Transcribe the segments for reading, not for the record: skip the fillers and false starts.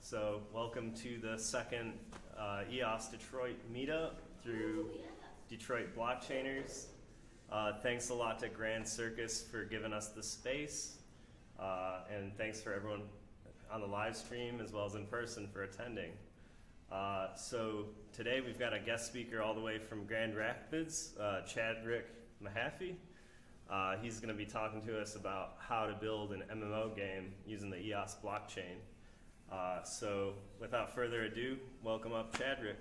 So welcome to the second EOS Detroit Meetup through Detroit Blockchainers. Thanks a lot to Grand Circus for giving us the space. And thanks for everyone on the live stream as well as in person for attending. So today we've got a guest speaker all the way from Grand Rapids, Chadrick Mahaffey. He's going to be talking to us about how to build an MMO game using the EOS blockchain. So without further ado, welcome up Chadrick.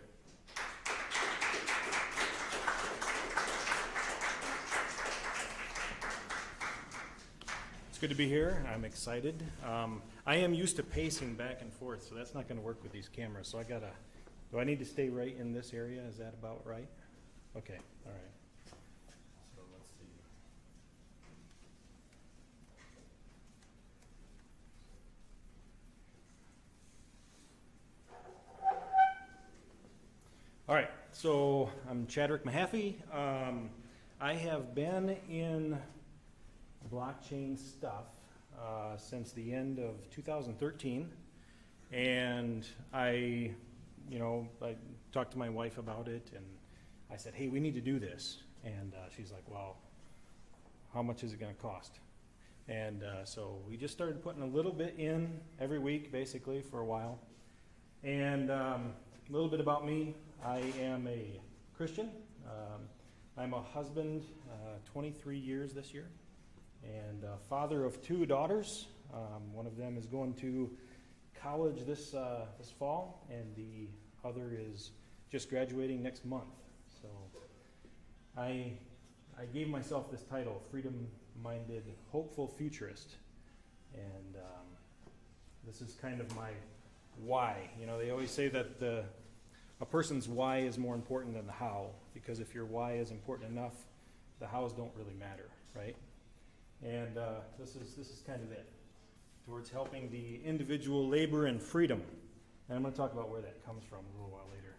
It's good to be here. I'm excited. I am used to pacing back and forth, so that's not going to work with these cameras. So do I need to stay right in this area? Is that about right? Okay, all right. So let's see. All right, so I'm Chadrick Mahaffey. I have been in blockchain stuff since the end of 2013, and I talked to my wife about it, and I said, hey, we need to do this, and she's like, well, how much is it going to cost? And so we just started putting a little bit in every week, basically, for a while. And a little bit about me. I am a Christian. I'm a husband, 23 years this year, and father of 2 daughters. One of them is going to college this fall, and the other is just graduating next month. So I gave myself this title, Freedom-Minded, Hopeful Futurist, and this is kind of my why. You know, they always say that a person's why is more important than the how, because if your why is important enough, the hows don't really matter, right? And this is kind of it, towards helping the individual labor and freedom. And I'm going to talk about where that comes from a little while later.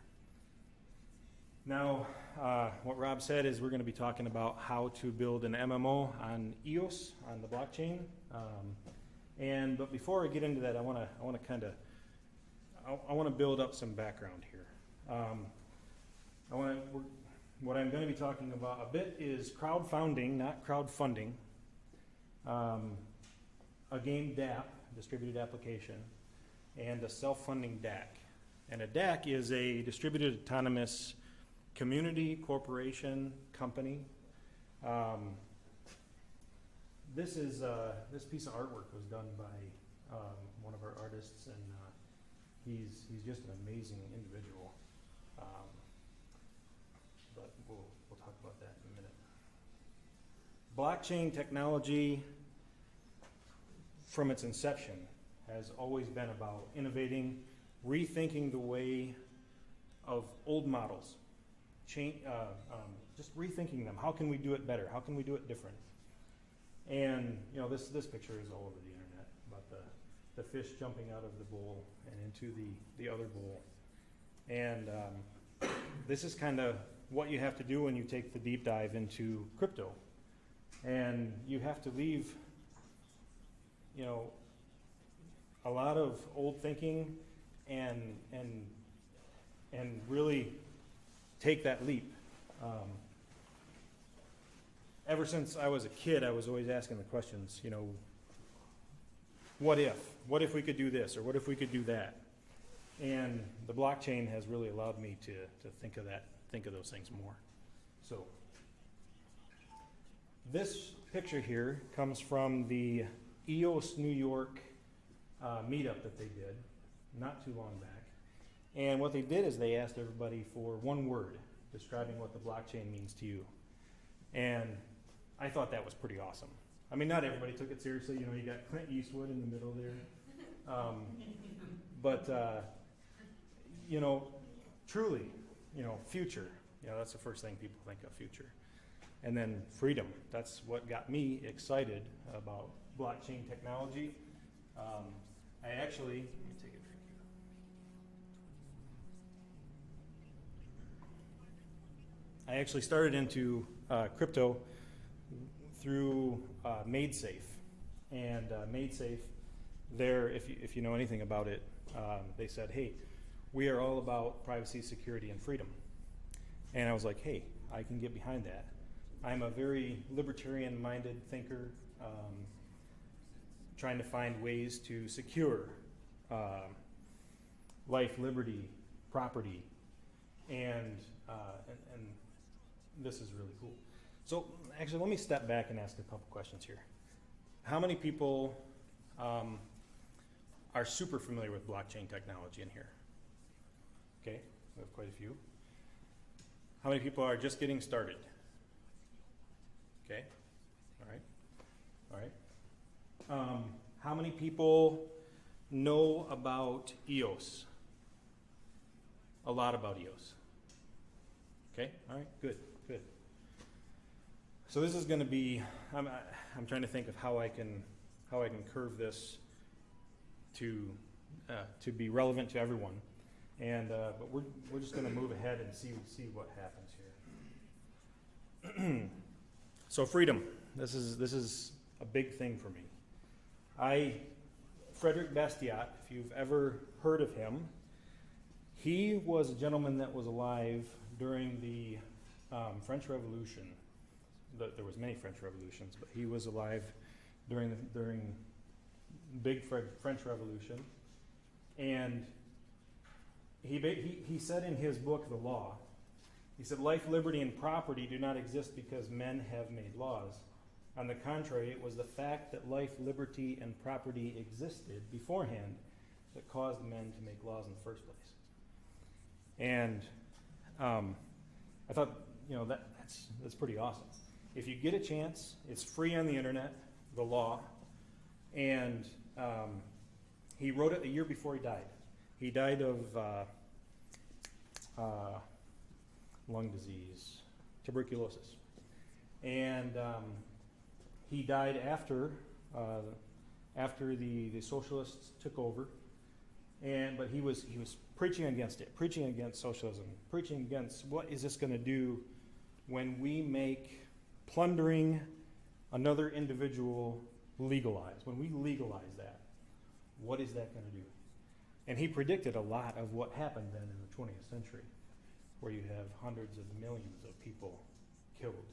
Now, what Rob said is we're going to be talking about how to build an MMO on EOS, on the blockchain. But before I get into that, I want to build up some background here. What I'm going to be talking about a bit is crowdfunding, not crowdfunding, a game DApp, distributed application, and a self-funding DAC. And a DAC is a distributed autonomous community corporation company. This piece of artwork was done by one of our artists, and he's just an amazing individual. But we'll talk about that in a minute. Blockchain technology, from its inception, has always been about innovating, rethinking the way of old models, just rethinking them. How can we do it better? How can we do it different? And this picture is all over the internet about the fish jumping out of the bowl and into the other bowl. And this is kind of what you have to do when you take the deep dive into crypto. And you have to leave, a lot of old thinking and really take that leap. Ever since I was a kid, I was always asking the questions, what if? What if we could do this, or what if we could do that? And the blockchain has really allowed me to think of those things more. So this picture here comes from the EOS New York Meetup that they did not too long back. And what they did is they asked everybody for one word describing what the blockchain means to you. And I thought that was pretty awesome. I mean, not everybody took it seriously. You got Clint Eastwood in the middle there. Truly, future. That's the first thing people think of, future. And then freedom. That's what got me excited about blockchain technology. Let me take it for you. I actually started into crypto through MadeSafe. And MadeSafe, if you know anything about it, They said, hey, we are all about privacy, security, and freedom. And I was like, hey, I can get behind that. I'm a very libertarian-minded thinker, trying to find ways to secure life, liberty, property, and this is really cool. So actually, let me step back and ask a couple questions here. How many people are super familiar with blockchain technology in here? Okay, we have quite a few. How many people are just getting started? Okay, all right. How many people know about EOS? A lot about EOS. Okay, all right, good. So this is going to be, I'm trying to think of how I can curve this to be relevant to everyone, and but we're just going to move ahead and see what happens here. So freedom, this is a big thing for me. Frederic Bastiat, if you've ever heard of him, he was a gentleman that was alive during the French Revolution. There was many French revolutions, but he was alive during big French Revolution, and he said in his book, The Law, he said, life, liberty, and property do not exist because men have made laws. On the contrary, it was the fact that life, liberty, and property existed beforehand that caused men to make laws in the first place. And I thought, that's pretty awesome. If you get a chance, it's free on the internet, The Law, and he wrote it a year before he died. He died of lung disease, tuberculosis, and he died after the socialists took over, but he was preaching against it, preaching against socialism, preaching against what is this going to do when we make plundering another individual legalized. When we legalize that, what is that going to do? And he predicted a lot of what happened then in the 20th century, where you have hundreds of millions of people killed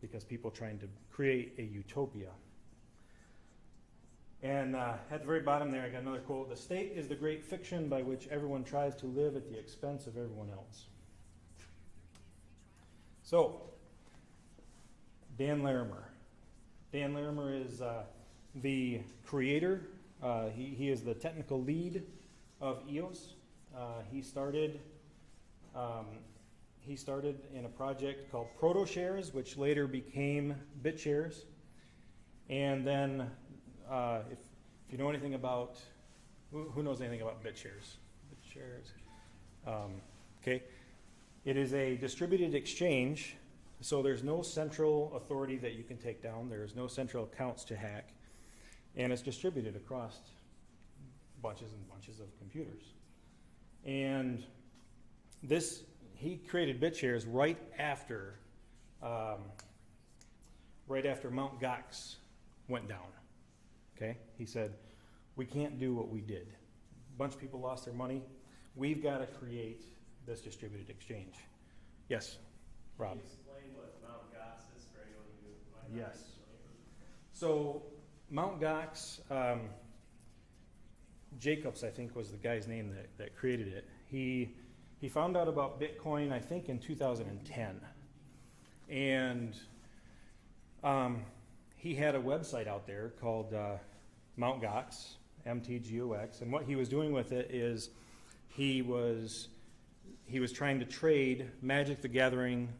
because people trying to create a utopia. And at the very bottom there, I got another quote. The state is the great fiction by which everyone tries to live at the expense of everyone else. So, Dan Larimer. Dan Larimer is the creator. He is the technical lead of EOS. He started in a project called ProtoShares, which later became BitShares. And then, if you know anything about, who knows anything about BitShares? BitShares. Okay. It is a distributed exchange, so there's no central authority that you can take down. There's no central accounts to hack. And it's distributed across bunches and bunches of computers. And he created BitShares right after Mt. Gox went down. Okay? He said, we can't do what we did. A bunch of people lost their money. We've got to create this distributed exchange. Yes, Rob. Can you explain what Mt. Gox is for anyone who might not Yes. be familiar? So Mt. Gox, Jacobs, I think, was the guy's name that created it. He found out about Bitcoin, I think, in 2010. And he had a website out there called Mt. Gox, MTGOX. And what he was doing with it is he was trying to trade Magic the Gathering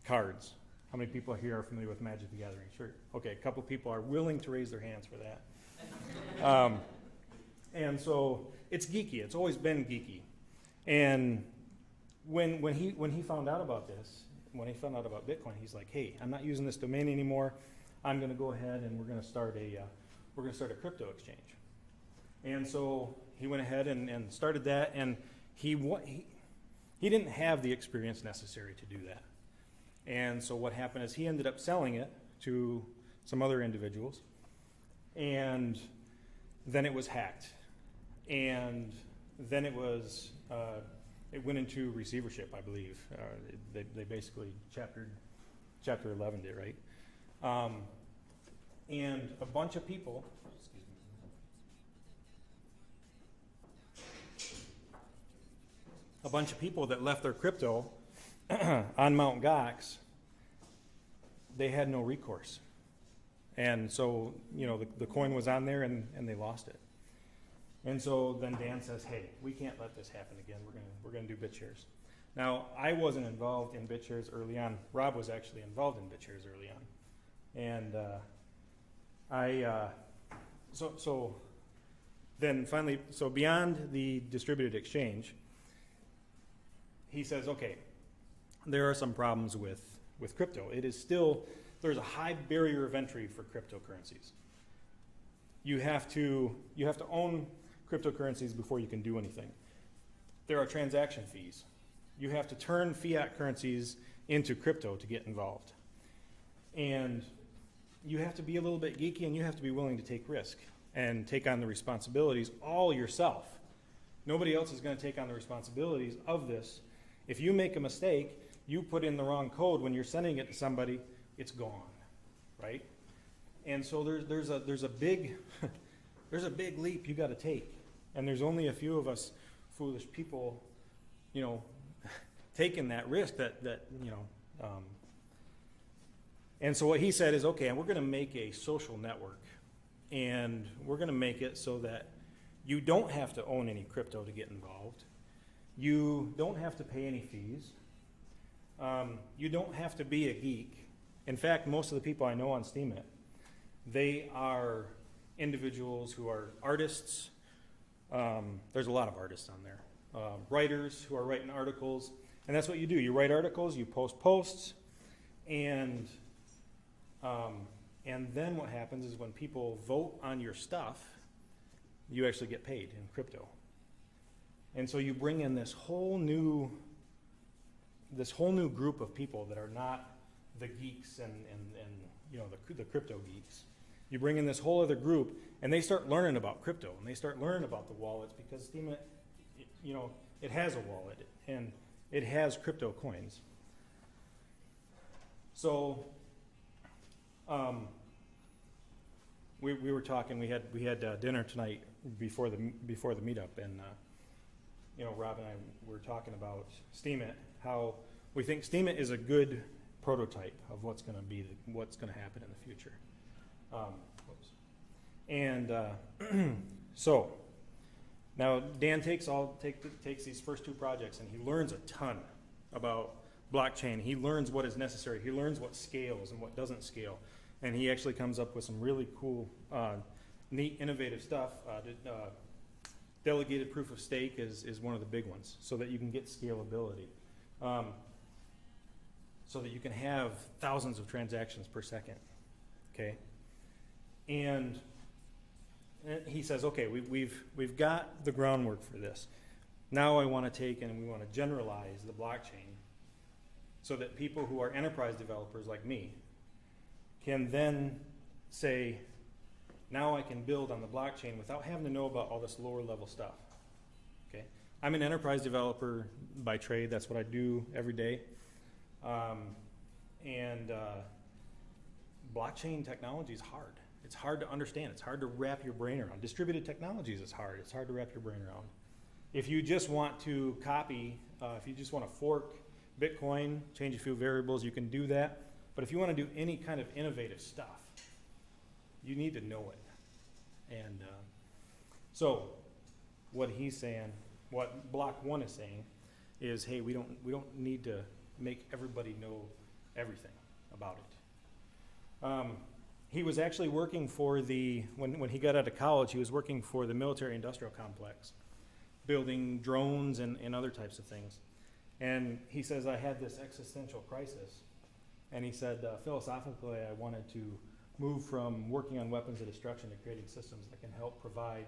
cards. How many people here are familiar with Magic the Gathering? Sure. Okay, a couple people are willing to raise their hands for that. And so it's geeky. It's always been geeky. And when he found out about this, when he found out about Bitcoin, he's like, hey, I'm not using this domain anymore. I'm going to go ahead and we're going to start a crypto exchange. And so he went ahead and started that, and he didn't have the experience necessary to do that. And so what happened is he ended up selling it to some other individuals, and then it was hacked. and then it was, it went into receivership, I believe. They basically Chapter 11 did, right? And a bunch of people, that left their crypto on Mt. Gox, they had no recourse. And so, you know, the coin was on there and they lost it. And so then Dan says, hey, we can't let this happen again. We're gonna do BitShares. Now, I wasn't involved in BitShares early on. Rob was actually involved in BitShares early on. And so then finally, so beyond the distributed exchange, he says, okay, there are some problems with crypto. It is still, there's a high barrier of entry for cryptocurrencies. You have to own cryptocurrencies before you can do anything. There are transaction fees. You have to turn fiat currencies into crypto to get involved. And you have to be a little bit geeky, and you have to be willing to take risk and take on the responsibilities all yourself. Nobody else is going to take on the responsibilities of this. If you make a mistake, you put in the wrong code when you're sending it to somebody, it's gone, right? And so there's a big there's a big leap you got to take, and there's only a few of us foolish people, you know, taking that risk. And so what he said is, okay, we're going to make a social network, and we're going to make it so that you don't have to own any crypto to get involved. You don't have to pay any fees. You don't have to be a geek. In fact, most of the people I know on Steemit, they are individuals who are artists. There's a lot of artists on there. Writers who are writing articles. And that's what you do. You write articles, you post posts, and then what happens is when people vote on your stuff, you actually get paid in crypto. And so you bring in this whole new group of people that are not the geeks and you know, the crypto geeks. You bring in this whole other group, and they start learning about crypto, and they start learning about the wallets, because Steemit, you know, it has a wallet and it has crypto coins. So we were talking. We had dinner tonight before the meetup, and you know, Rob and I were talking about Steemit, how we think Steemit is a good prototype of what's going to happen in the future. So now Dan takes these first two projects, and he learns a ton about blockchain. He learns what is necessary. He learns what scales and what doesn't scale, and he actually comes up with some really cool, neat, innovative stuff. Delegated proof of stake is one of the big ones, so that you can get scalability, so that you can have thousands of transactions per second. Okay, and he says, okay, we've got the groundwork for this. Now I want to take and we want to generalize the blockchain, so that people who are enterprise developers like me can then say, now I can build on the blockchain without having to know about all this lower level stuff. Okay, I'm an enterprise developer by trade. That's what I do every day. Blockchain technology is hard. It's hard to understand. It's hard to wrap your brain around. Distributed technologies is hard. It's hard to wrap your brain around. If you just want to copy, if you just want to fork Bitcoin, change a few variables, you can do that. But if you want to do any kind of innovative stuff, you need to know it. And so what he's saying, what Block 1 is saying, is, hey, we don't need to make everybody know everything about it. He was actually working for when he got out of college, he was working for the military industrial complex, building drones and other types of things. And he says, I had this existential crisis. And he said, philosophically, I wanted to move from working on weapons of destruction to creating systems that can help provide,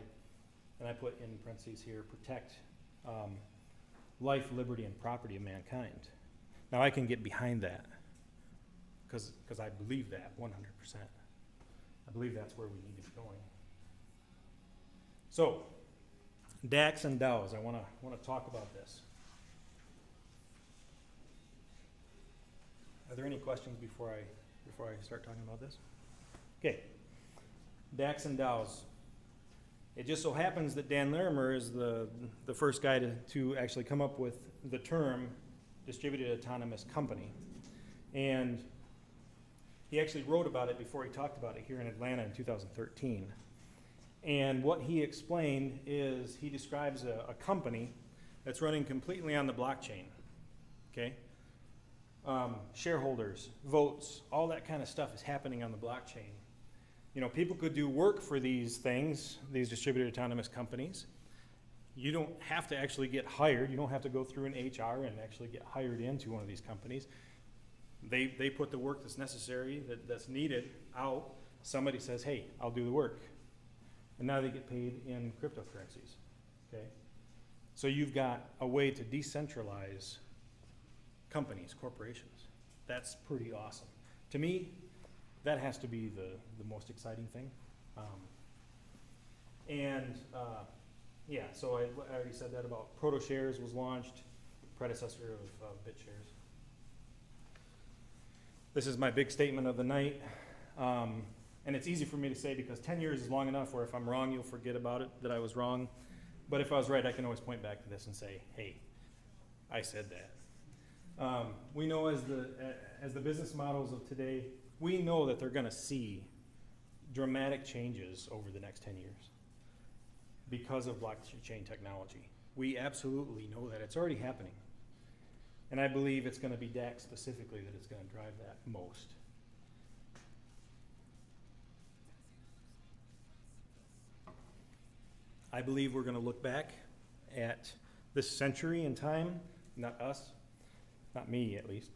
and I put in parentheses here, protect life, liberty, and property of mankind. Now I can get behind that, because I believe that 100%. I believe that's where we need to be going. So DAX and DAOs. I want to talk about this. Are there any questions before I start talking about this? Okay. DAX and DAOs. It just so happens that Dan Larimer is the first guy to actually come up with the term distributed autonomous company. And he actually wrote about it before he talked about it here in Atlanta in 2013. And what he explained is he describes a company that's running completely on the blockchain, okay? Shareholders, votes, all that kind of stuff is happening on the blockchain. You know, people could do work for these things, these distributed autonomous companies. You don't have to actually get hired. You don't have to go through an HR and actually get hired into one of these companies. They put the work that's necessary, that's needed out. Somebody says, hey, I'll do the work. And now they get paid in cryptocurrencies, okay? So you've got a way to decentralize companies, corporations. That's pretty awesome. To me, that has to be the most exciting thing. Yeah, so I already said that about ProtoShares was launched, predecessor of BitShares. This is my big statement of the night. And it's easy for me to say because 10 years is long enough where if I'm wrong, you'll forget about it, that I was wrong. But if I was right, I can always point back to this and say, hey, I said that. We know as the business models of today, we know that they're going to see dramatic changes over the next 10 years because of blockchain technology. We absolutely know that. It's already happening. And I believe it's going to be DAX specifically that it's going to drive that most. I believe we're going to look back at this century in time, not us, not me at least.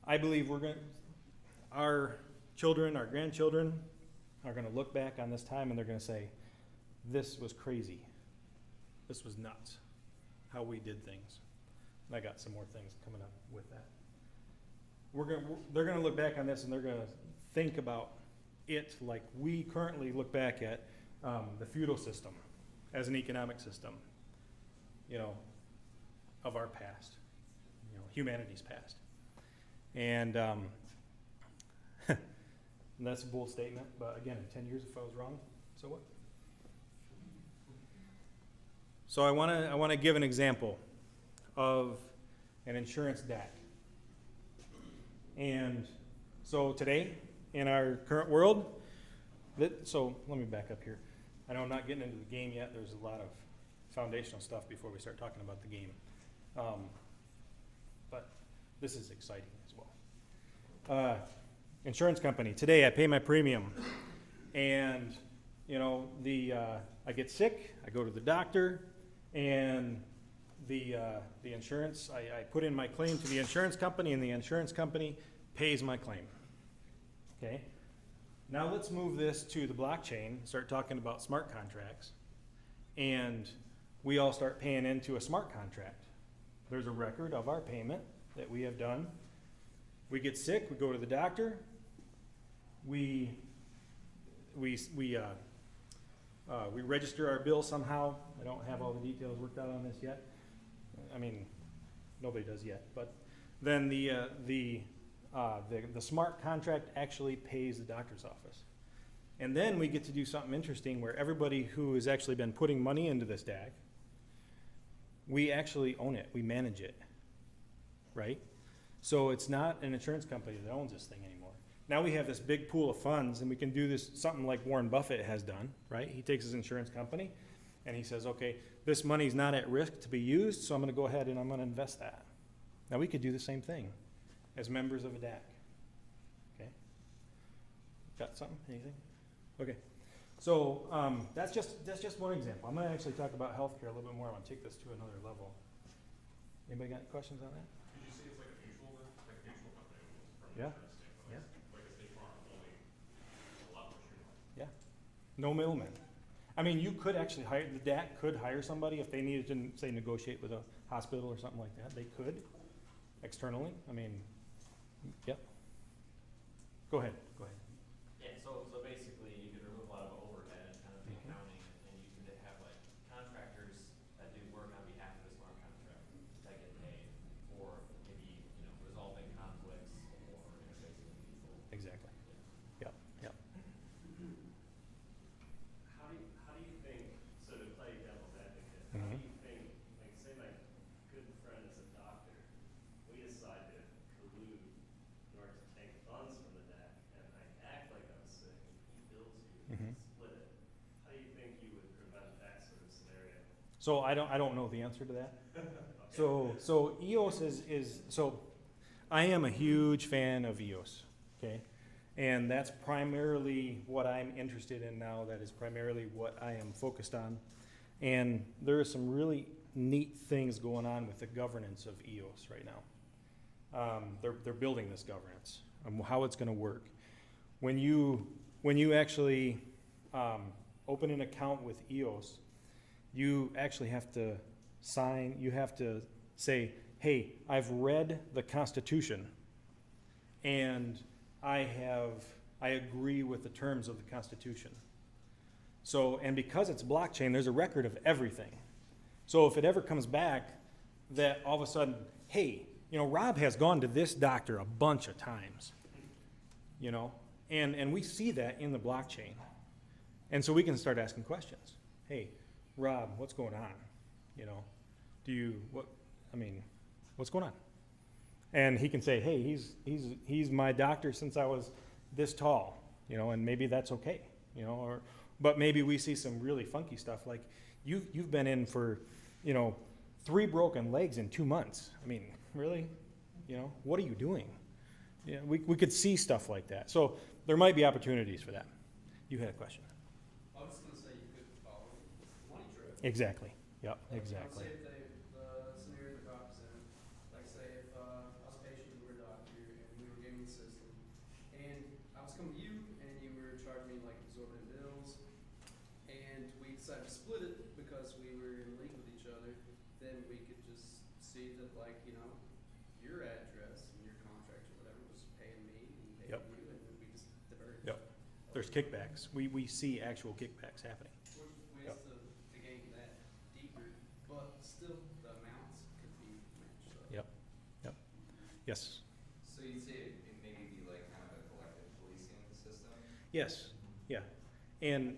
I believe our children, our grandchildren are going to look back on this time and they're going to say, this was crazy. This was nuts, how we did things. And I got some more things coming up with that. They're going to look back on this and they're going to think about it like we currently look back at the feudal system as an economic system, you know, of our past, you know, humanity's past. And that's a bold statement, but again, in 10 years, if I was wrong, so what? So I want to give an example of an insurance DAC. And so today, in our current world, so let me back up here. I know I'm not getting into the game yet. There's a lot of foundational stuff before we start talking about the game. But this is exciting as well. Insurance company. Today I pay my premium. And, you know, I get sick, I go to the doctor, and the insurance, I put in my claim to the insurance company, and the insurance company pays my claim. Okay? Now let's move this to the blockchain, start talking about smart contracts, and we all start paying into a smart contract. There's a record of our payment that we have done. We get sick, we go to the doctor, we register our bill somehow. I don't have all the details worked out on this yet. I mean, nobody does yet, but then the smart contract actually pays the doctor's office. And then we get to do something interesting where everybody who has actually been putting money into this DAG, we actually own it, we manage it, right? So it's not an insurance company that owns this thing anymore. Now we have this big pool of funds and we can do this, something like Warren Buffett has done, right? He takes his insurance company and he says, okay, this money's not at risk to be used, so I'm gonna go ahead and I'm gonna invest that. Now we could do the same thing as members of a DAC. Okay? Got something? Anything? Okay. So that's just one example. I'm going to actually talk about healthcare a little bit more. I want to take this to another level. Anybody got any questions on that? Did you say it's like a mutual, like a mutual company from Yeah. an insurance standpoint? Yeah. Like a State Farm, only a lot more streamlined. Yeah. No middleman. I mean, you could actually hire, the DAC could hire somebody if they needed to, say, negotiate with a hospital or something like that. They could externally. I mean, yep. Go ahead. Go ahead. Yeah, so basically you could remove a lot of overhead, kind of the accounting, and you could have like contractors So I don't know the answer to that. So EOS so I am a huge fan of EOS, okay? And that's primarily what I'm interested in now. That is primarily what I am focused on. And there are some really neat things going on with the governance of EOS right now. They're building this governance, how it's going to work. When you actually open an account with EOS, you actually have to sign. You have to say, "Hey, I've read the Constitution, and I agree with the terms of the Constitution." So, and because it's blockchain, there's a record of everything. So if it ever comes back that all of a sudden, hey, Rob has gone to this doctor a bunch of times, and we see that in the blockchain. And so we can start asking questions. Hey, Rob, what's going on? What's going on? And he can say, hey, he's my doctor since I was this tall, and maybe that's okay, but maybe we see some really funky stuff like you've been in for, 3 broken legs in 2 months. Really? What are you doing? We could see stuff like that. So there might be opportunities for that. You had a question. I was going to say you could follow the money trail. Exactly. Yep, exactly. Say if the scenario that Rob said, like say if I was a patient, you were a doctor, and we were giving the system, and I was coming to you, and you were charging me like exorbitant bills, and we decided to split it because we were in link with each other, then we could just see that your address and your contract or whatever was paying me and paying Yep. you, and then we just diverted. Yep. There's kickbacks. We see actual kickbacks happening. Ways Yep. to gain that deeper, but still the amounts could be matched up. Yep. Yes. So you'd say it maybe be like kind of a collective policing of the system? Yes. Yeah. And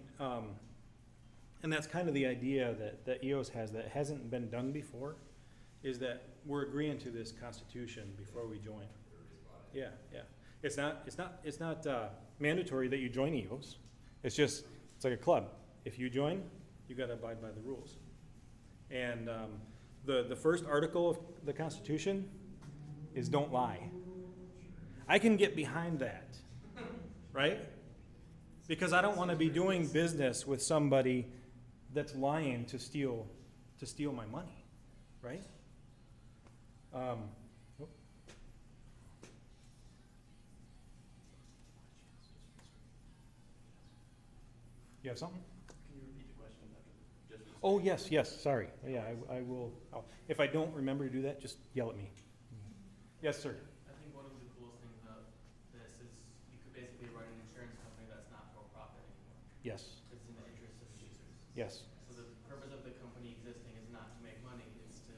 that's kind of the idea that EOS has that hasn't been done before, is that we're agreeing to this Constitution before we join. Everybody's bought it. Yeah. It's not mandatory that you join EOS. It's like a club. If you join, you got to abide by the rules. And the first article of the Constitution is don't lie. I can get behind that, right? Because I don't want to be doing business with somebody that's lying to steal my money, right? You have something? Can you repeat the question? Oh, yes, sorry. Yeah, I will. If I don't remember to do that, just yell at me. Yes, sir. I think one of the coolest things about this is you could basically run an insurance company that's not for profit anymore. Yes, It's in the interest of the users. yes, So the purpose of the company existing is not to make money, it's to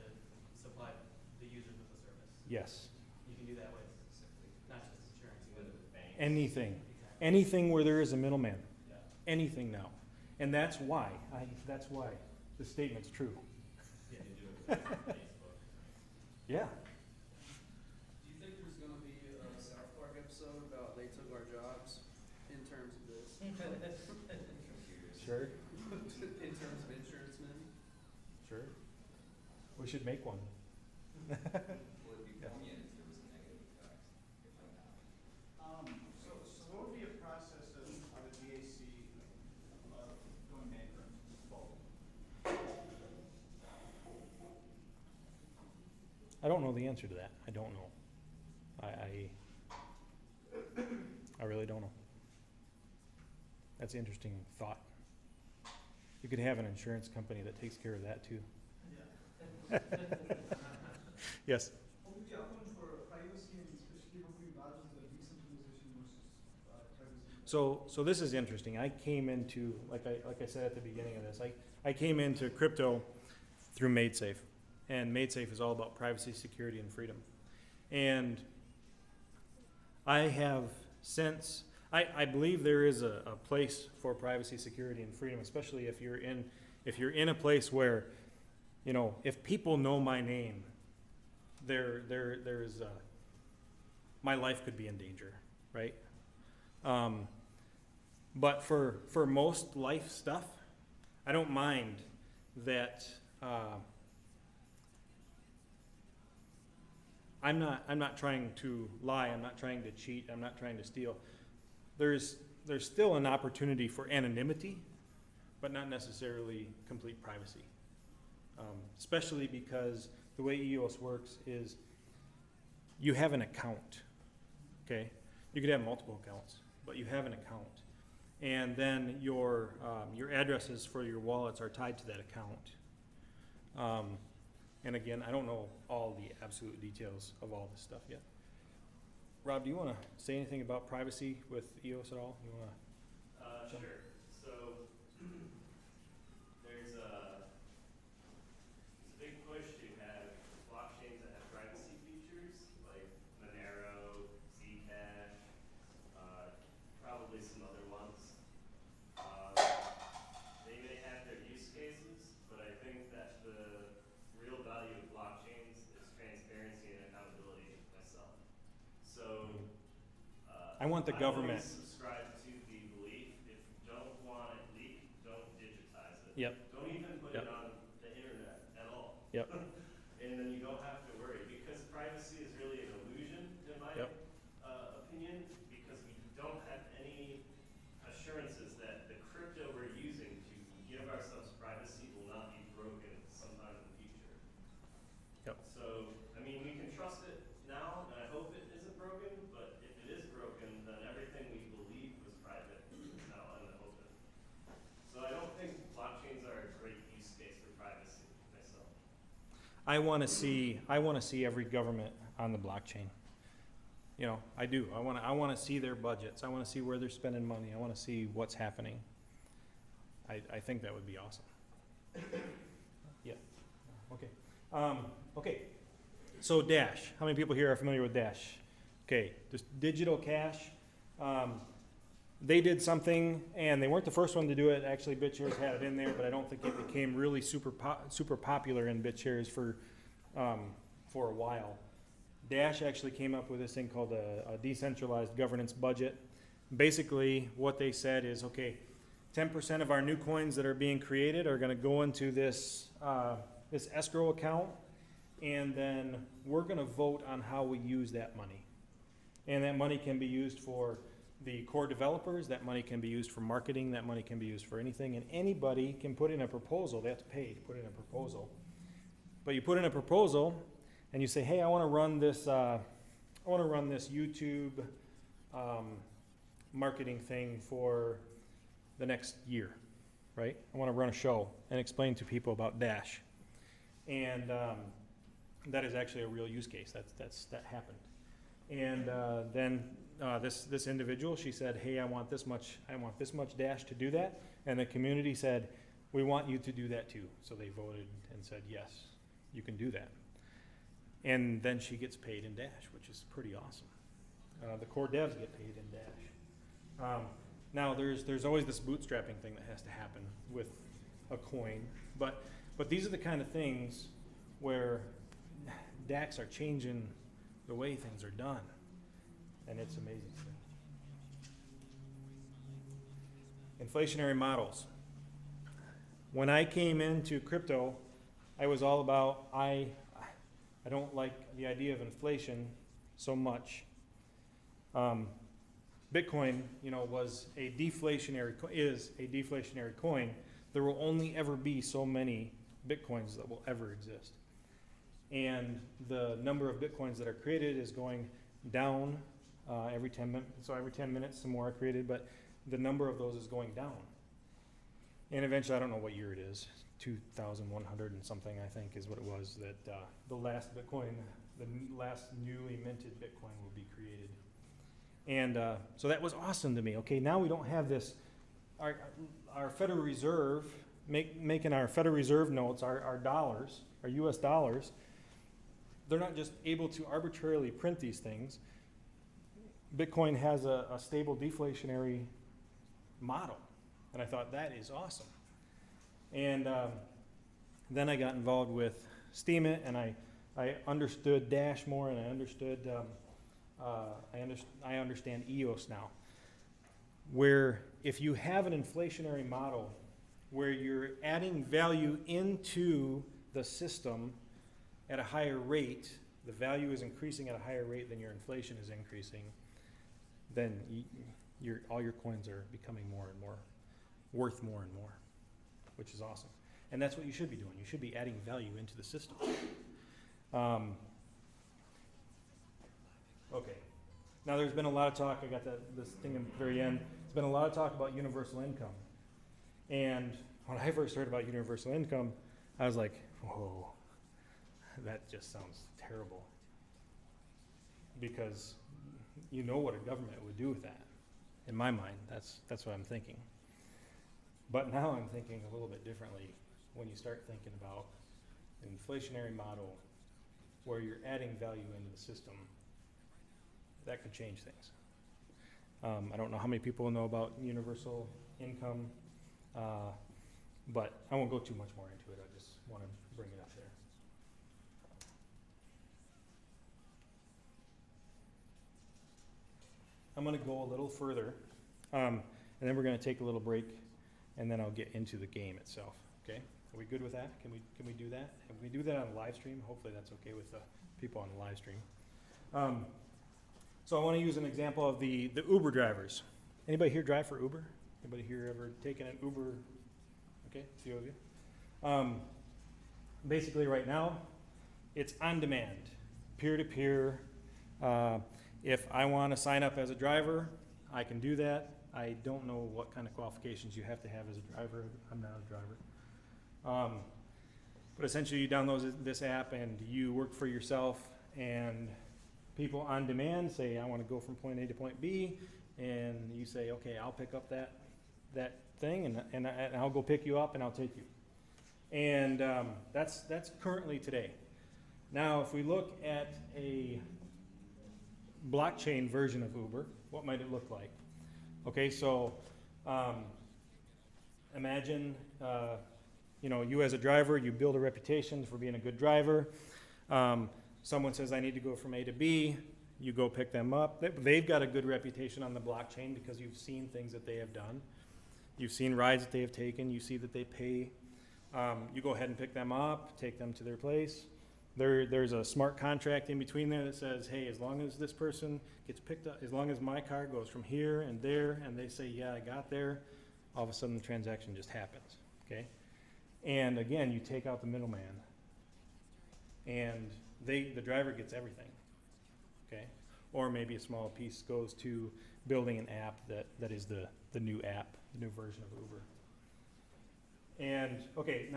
supply the users with a service. yes. You can do that with Simply not just insurance, do but it with banks. Anything. exactly. Anything where there is a middleman. Yeah. Anything now. And that's why the statement's true. Yeah, you do it with Facebook. Yeah. Do you think there's going to be a South Park episode about they took our jobs in terms of this? Computers. Sure. In terms of insurance men? Sure. We should make one. Would it be poignant if there was a negative effect, if that happened? So what would be a process of a GAC going bankrupt? I don't know the answer to that. I don't know. I really don't know. That's an interesting thought. You could have an insurance company that takes care of that too. Yeah. Yes. What would be a point for privacy and especially how we balance the decentralization versus privacy? So this is interesting. I came into, like I said at the beginning of this, I came into crypto through MadeSafe. And MadeSafe is all about privacy, security, and freedom. And I have since, I believe there is a place for privacy, security, and freedom, especially if you're in a place where, if people know my name, there's my life could be in danger, right? But for most life stuff, I don't mind that I'm not trying to lie, I'm not trying to cheat, I'm not trying to steal. There's still an opportunity for anonymity, but not necessarily complete privacy. Especially because the way EOS works is you have an account, okay? You could have multiple accounts, but you have an account. And then your addresses for your wallets are tied to that account. And again, I don't know all the absolute details of all this stuff yet. Rob, do you want to say anything about privacy with EOS at all? You want to? Sure. So there's a big push to have blockchains that have privacy features like Monero, Zcash, probably some other ones. They may have their use cases, but I think that the real value of blockchains is transparency and accountability myself. So I want the government. always subscribe to the belief if you don't want it leaked, don't digitize it. Yep. Don't even put Yep. it on the internet at all. Yep. And then you don't have to worry because privacy is really an illusion, in my Yep. opinion, because we don't have any assurances that the crypto we're using to give ourselves privacy will not be broken sometime in the future. Yep. So, I mean, we can trust it now, and I hope it isn't broken, but if it is broken, then everything we believed was private is now in the open. So I don't think blockchains are a great use case for privacy myself. I want to see every government on the blockchain. You know, I do. I want to see their budgets. I want to see where they're spending money. I want to see what's happening. I think that would be awesome. Yeah. Okay. Okay. So Dash. How many people here are familiar with Dash? Okay. Just digital cash. They did something, and they weren't the first one to do it. Actually, BitShares had it in there, but I don't think it became really super popular in BitShares for a while. Dash actually came up with this thing called a decentralized governance budget. Basically, what they said is, okay, 10% of our new coins that are being created are going to go into this this escrow account, and then we're going to vote on how we use that money. And that money can be used for the core developers, that money can be used for marketing, that money can be used for anything, and anybody can put in a proposal. They have to pay to put in a proposal. But you put in a proposal, and you say, hey, I want to run this YouTube marketing thing for the next year, right? I want to run a show and explain to people about Dash. And that is actually a real use case. That happened. And then this individual, she said, hey, I want this much Dash to do that. And the community said, we want you to do that too. So they voted and said, yes, you can do that. And then she gets paid in Dash, which is pretty awesome. The core devs get paid in Dash. Now there's always this bootstrapping thing that has to happen with a coin, but these are the kind of things where DACs are changing the way things are done, and it's amazing to me. Inflationary models. When I came into crypto, I was all about I don't like the idea of inflation so much. Bitcoin, is a deflationary coin. There will only ever be so many Bitcoins that will ever exist. And the number of Bitcoins that are created is going down every 10 minutes. So every 10 minutes some more are created, but the number of those is going down. And eventually, I don't know what year it is, 2,100 and something, I think, is what it was, that the last newly minted Bitcoin will be created. And so that was awesome to me. Okay, now we don't have this, our Federal Reserve, making our Federal Reserve notes, our dollars, our US dollars, they're not just able to arbitrarily print these things. Bitcoin has a stable deflationary model. And I thought, that is awesome. And then I got involved with Steemit, and I understood Dash more, and I understood, I understand EOS now, where if you have an inflationary model where you're adding value into the system at a higher rate, the value is increasing at a higher rate than your inflation is increasing, then all your coins are becoming more and more, worth more and more, which is awesome. And that's what you should be doing. You should be adding value into the system. Okay. Now there's been a lot of talk, I got this thing at the very end, there's been a lot of talk about universal income. And when I first heard about universal income, I was like, whoa, that just sounds terrible. Because you know what a government would do with that. In my mind, that's what I'm thinking. But now I'm thinking a little bit differently when you start thinking about an inflationary model where you're adding value into the system. That could change things. I don't know how many people know about universal income, but I won't go too much more into it. I just want to bring it up there. I'm going to go a little further, and then we're going to take a little break, and then I'll get into the game itself. Okay? Are we good with that? Can we do that? Can we do that on a live stream? Hopefully that's okay with the people on the live stream. So I want to use an example of the Uber drivers. Anybody here drive for Uber? Anybody here ever taken an Uber? Okay, a few of you. Basically right now, it's on demand, peer-to-peer. If I want to sign up as a driver, I can do that. I don't know what kind of qualifications you have to have as a driver. I'm not a driver. But essentially you download this app and you work for yourself, and people on demand say, I want to go from point A to point B, and you say, okay, I'll pick up that thing, and I'll go pick you up and I'll take you. And that's currently today. Now, if we look at a blockchain version of Uber, what might it look like? Okay, so imagine you as a driver, you build a reputation for being a good driver. Someone says, I need to go from A to B. You go pick them up. They've got a good reputation on the blockchain because you've seen things that they have done. You've seen rides that they have taken. You see that they pay. You go ahead and pick them up, take them to their place. There's a smart contract in between there that says, hey, as long as this person gets picked up, as long as my car goes from here and there, and they say, yeah, I got there, all of a sudden the transaction just happens, okay? And again, you take out the middleman, and the driver gets everything, okay? Or maybe a small piece goes to building an app that is the new app, the new version of Uber. And okay,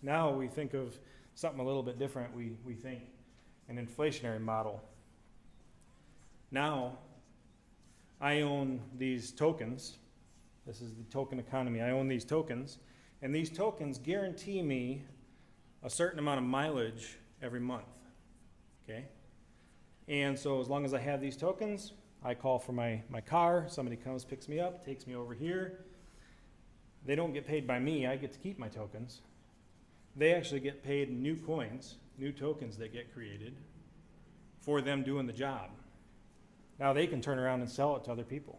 now we think of something a little bit different. We think an inflationary model. Now, I own these tokens. This is the token economy. I own these tokens, and these tokens guarantee me a certain amount of mileage every month, okay? And so as long as I have these tokens, I call for my car, somebody comes, picks me up, takes me over here. They don't get paid by me, I get to keep my tokens. They actually get paid new coins, new tokens that get created for them doing the job. Now they can turn around and sell it to other people.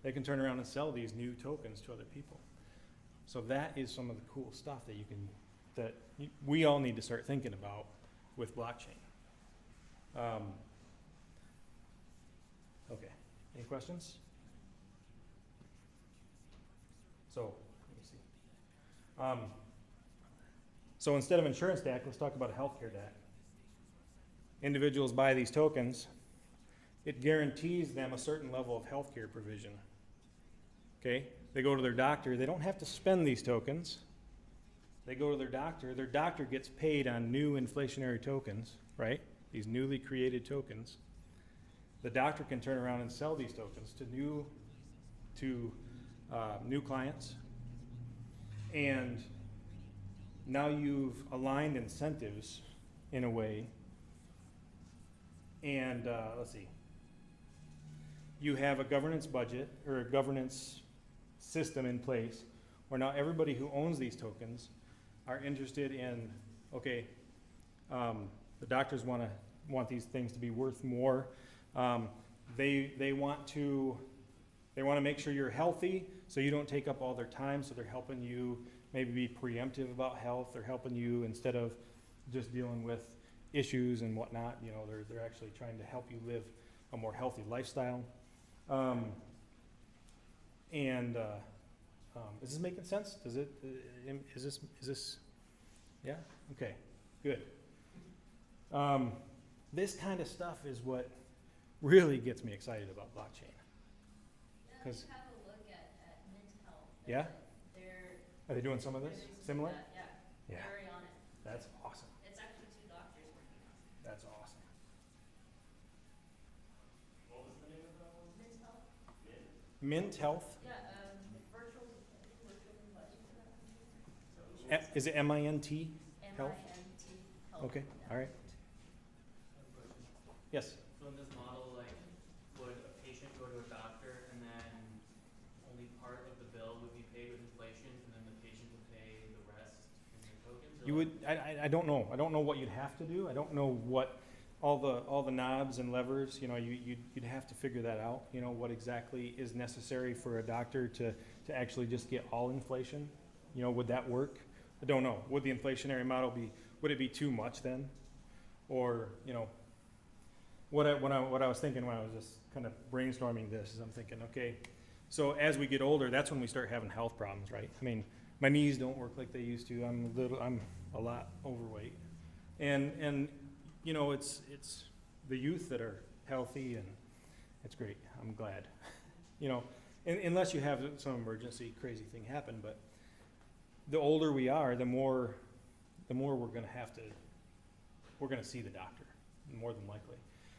They can turn around and sell these new tokens to other people. So that is some of the cool stuff that we all need to start thinking about with blockchain. Okay, any questions? So, let me see. So instead of insurance DAC, let's talk about a healthcare DAC. Individuals buy these tokens. It guarantees them a certain level of healthcare provision. Okay, they go to their doctor. They don't have to spend these tokens. They go to their doctor. Their doctor gets paid on new inflationary tokens, right? These newly created tokens. The doctor can turn around and sell these tokens to new clients. And now you've aligned incentives in a way. And let's see. You have a governance budget or a governance system in place where now everybody who owns these tokens are interested in, okay, the doctors want these things to be worth more. They want to They want to make sure you're healthy, so you don't take up all their time, so they're helping you maybe be preemptive about health. They're helping you instead of just dealing with issues and whatnot. You know, they're actually trying to help you live a more healthy lifestyle. Is this making sense? Does it, is this, yeah? Okay, good. This kind of stuff is what really gets me excited about blockchain. Yeah, 'Cause- you have a look at Mint Health. Yeah? They're Are they doing some of this they're doing similar? that, yeah, Yeah, very on it. that's awesome. It's actually 2 doctors working on it. That's awesome. What was the name of that one? Mint Health, Mint Health, yeah, virtual device for that. Is it MINT? Health? MINT Health. Okay, yeah. all right. I have a question. Yes. So in this model, like, would a patient go to a doctor and then only part of the bill would be paid with inflation, and then the patient would pay the rest in their tokens? Or You would, I don't know. I don't know what you'd have to do. I don't know what, all the knobs and levers, you know, you'd have to figure that out, you know, what exactly is necessary for a doctor to actually just get all inflation. You know, would that work? I don't know. Would the inflationary model would it be too much then? Or, you know, what I was thinking when I was just kind of brainstorming this is I'm thinking, okay, so as we get older, that's when we start having health problems, right? I mean, my knees don't work like they used to. I'm a lot overweight. And you know, it's the youth that are healthy, and it's great. I'm glad. You know, unless you have some emergency crazy thing happen, but the older we are, the more we're gonna see the doctor, more than likely.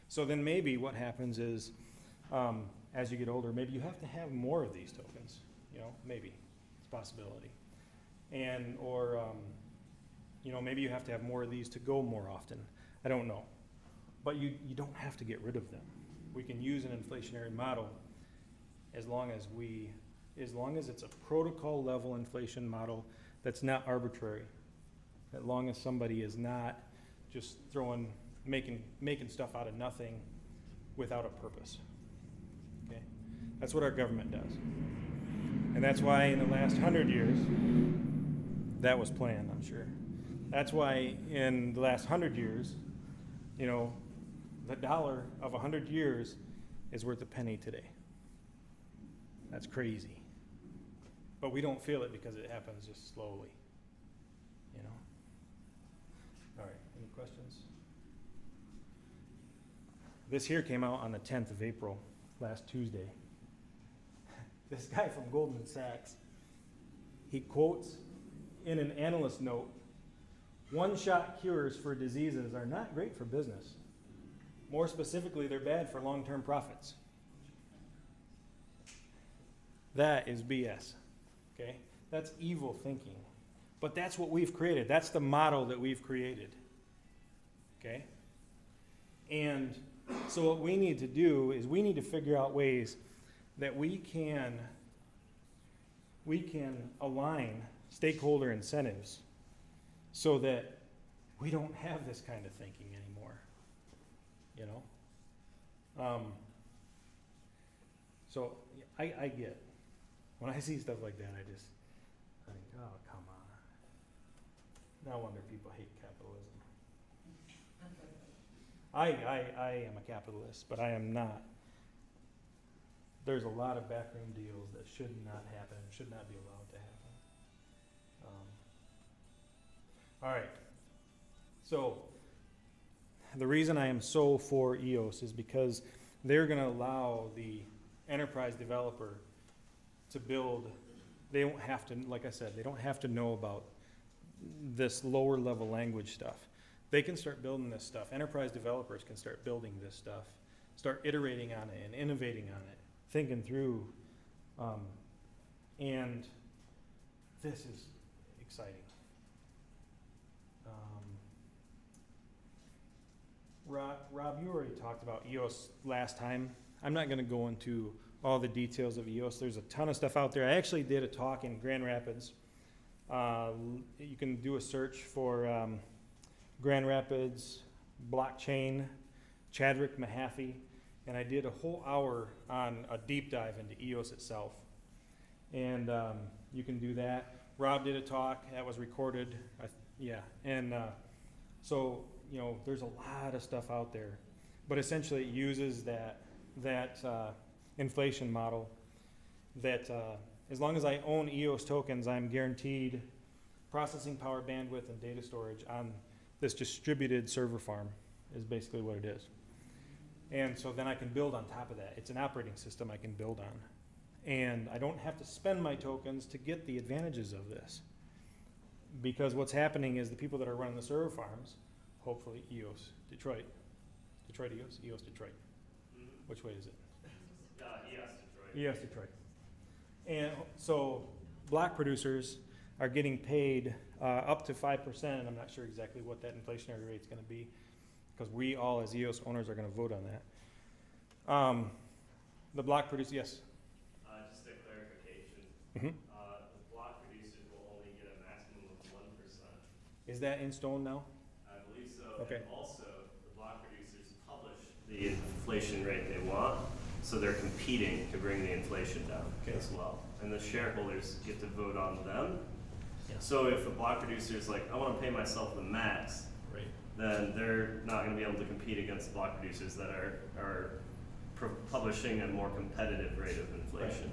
So then maybe what happens is, as you get older, maybe you have to have more of these tokens, you know, maybe, it's a possibility. Or you know, maybe you have to have more of these to go more often. I don't know. But you don't have to get rid of them. We can use an inflationary model as long as it's a protocol level inflation model that's not arbitrary. As long as somebody is not just making stuff out of nothing without a purpose. Okay? That's what our government does. And that's why in the last 100 years, that was planned, I'm sure. That's why in the last 100 years, you know, the dollar of 100 years is worth a penny today. That's crazy. But we don't feel it because it happens just slowly, you know? All right, any questions? This here came out on the 10th of April, last Tuesday. This guy from Goldman Sachs, he quotes in an analyst note, "One-shot cures for diseases are not great for business. More specifically, they're bad for long-term profits." That is BS, okay? That's evil thinking. But that's what we've created. That's the model that we've created, okay? And so what we need to do is we need to figure out ways that we can align stakeholder incentives so that we don't have this kind of thinking anymore, you know? So I get, when I see stuff like that, I think, oh, come on. No wonder people hate capitalism. I am a capitalist, but I am not. There's a lot of backroom deals that should not happen, should not be allowed to happen. All right. So the reason I am so for EOS is because they're going to allow the enterprise developer to build. They don't have to, like I said, they don't have to know about this lower level language stuff. They can start building this stuff. Enterprise developers can start building this stuff, start iterating on it and innovating on it, thinking through, and this is exciting. Rob, you already talked about EOS last time. I'm not going to go into all the details of EOS. There's a ton of stuff out there. I actually did a talk in Grand Rapids. You can do a search for Grand Rapids blockchain, Chadrick Mahaffey, and I did a whole hour on a deep dive into EOS itself. And you can do that. Rob did a talk that was recorded. And so you know, there's a lot of stuff out there, but essentially it uses that inflation model. That as long as I own EOS tokens, I'm guaranteed processing power, bandwidth, and data storage on this distributed server farm. Is basically what it is. And so then I can build on top of that. It's an operating system I can build on. And I don't have to spend my tokens to get the advantages of this. Because what's happening is the people that are running the server farms, hopefully EOS Detroit, EOS Detroit. Which way is it? EOS Detroit. EOS Detroit. And so block producers are getting paid up to 5%, and I'm not sure exactly what that inflationary rate is going to be, because we all as EOS owners are going to vote on that. The block producers, yes? Just a clarification. Mm-hmm. The block producers will only get a maximum of 1%. Is that in stone now? I believe so. Okay. And also, the block producers publish the inflation rate they want, so they're competing to bring the inflation down as well. And the shareholders get to vote on them. Yeah. So if a block producer is like, I want to pay myself the max, Right. then they're not going to be able to compete against block producers that are publishing a more competitive rate of inflation.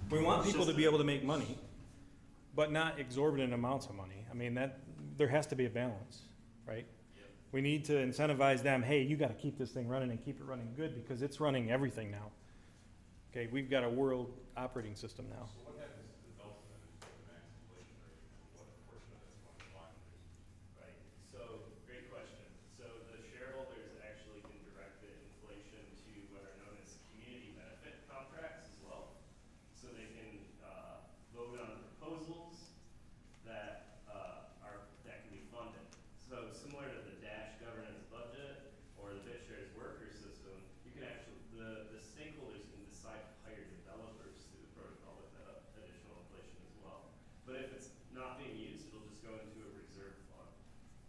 We want It's people just to be able to make money, but not exorbitant amounts of money. I mean, there has to be a balance, right? Yep. We need to incentivize them, hey, you got to keep this thing running and keep it running good, because it's running everything now. Okay, we've got a world operating system now. So what happens to the delta then is the max inflation rate, and what portion of that's going to block producers? Right. So great question. So the shareholders actually can direct the inflation to what are known as community benefit contracts as well. So they can vote on proposals that that can be funded. So similar to the Dash governance budget or the BitShares worker system, you can actually the stakeholders can decide to hire developers through the protocol with that additional inflation as well. But if it's not being used, it'll just go into a reserve fund.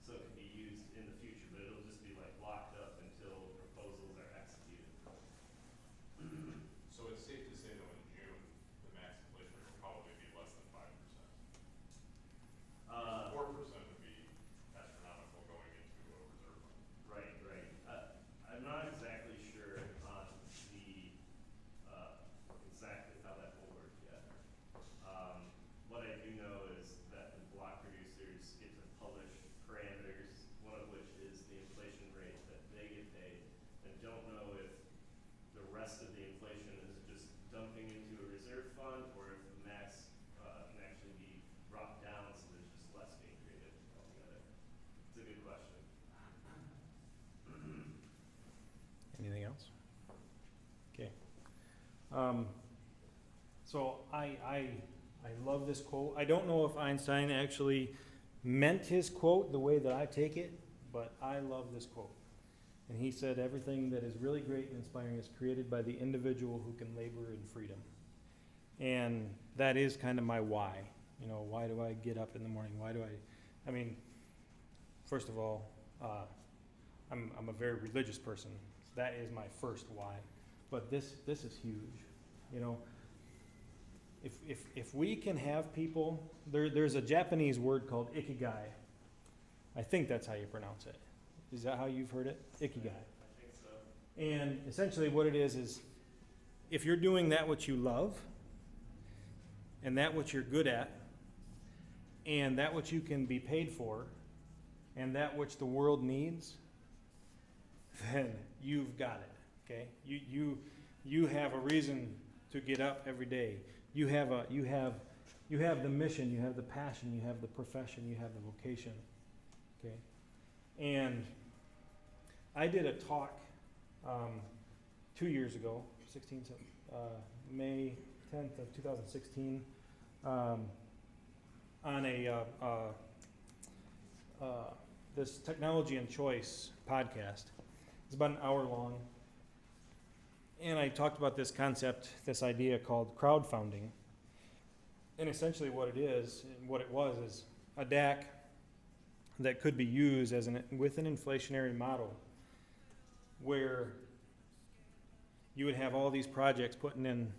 So it can be used in the future, but it'll just be like locked up until proposals are executed. So it's safe to say though in June, the max inflation rate will probably be less than 5%. 4% would be astronomical going into a reserve fund. Right, right. I'm not exactly sure on the exactly how that will work yet. What I do know is that the block producers get to publish parameters, one of which is the inflation rate that they get paid. I don't know if the rest of the inflation is just dumping into a reserve fund, or if the max can actually be brought down so there's just less being created altogether. It's a good question. Anything else? Okay. So I love this quote. I don't know if Einstein actually meant his quote the way that I take it, but I love this quote. And he said, everything that is really great and inspiring is created by the individual who can labor in freedom. And that is kind of my why. You know, why do I get up in the morning? Why do I mean, first of all, I'm a very religious person. That is my first why. But this is huge. You know, if we can have people, there's a Japanese word called ikigai. I think that's how you pronounce it. Is that how you've heard it? Ikigai. I think so. And essentially what it is if you're doing that which you love, and that which you're good at, and that which you can be paid for, and that which the world needs, then you've got it. Okay? You have a reason to get up every day. You have the mission, you have the passion, you have the profession, you have the vocation. Okay? And I did a talk 2 years ago, May 10th of 2016, on this Technology and Choice podcast. It's about an hour long. And I talked about this concept, this idea called crowdfunding. And essentially what it is, and what it was, is a DAC that could be used as with an inflationary model, where you would have all these projects putting in,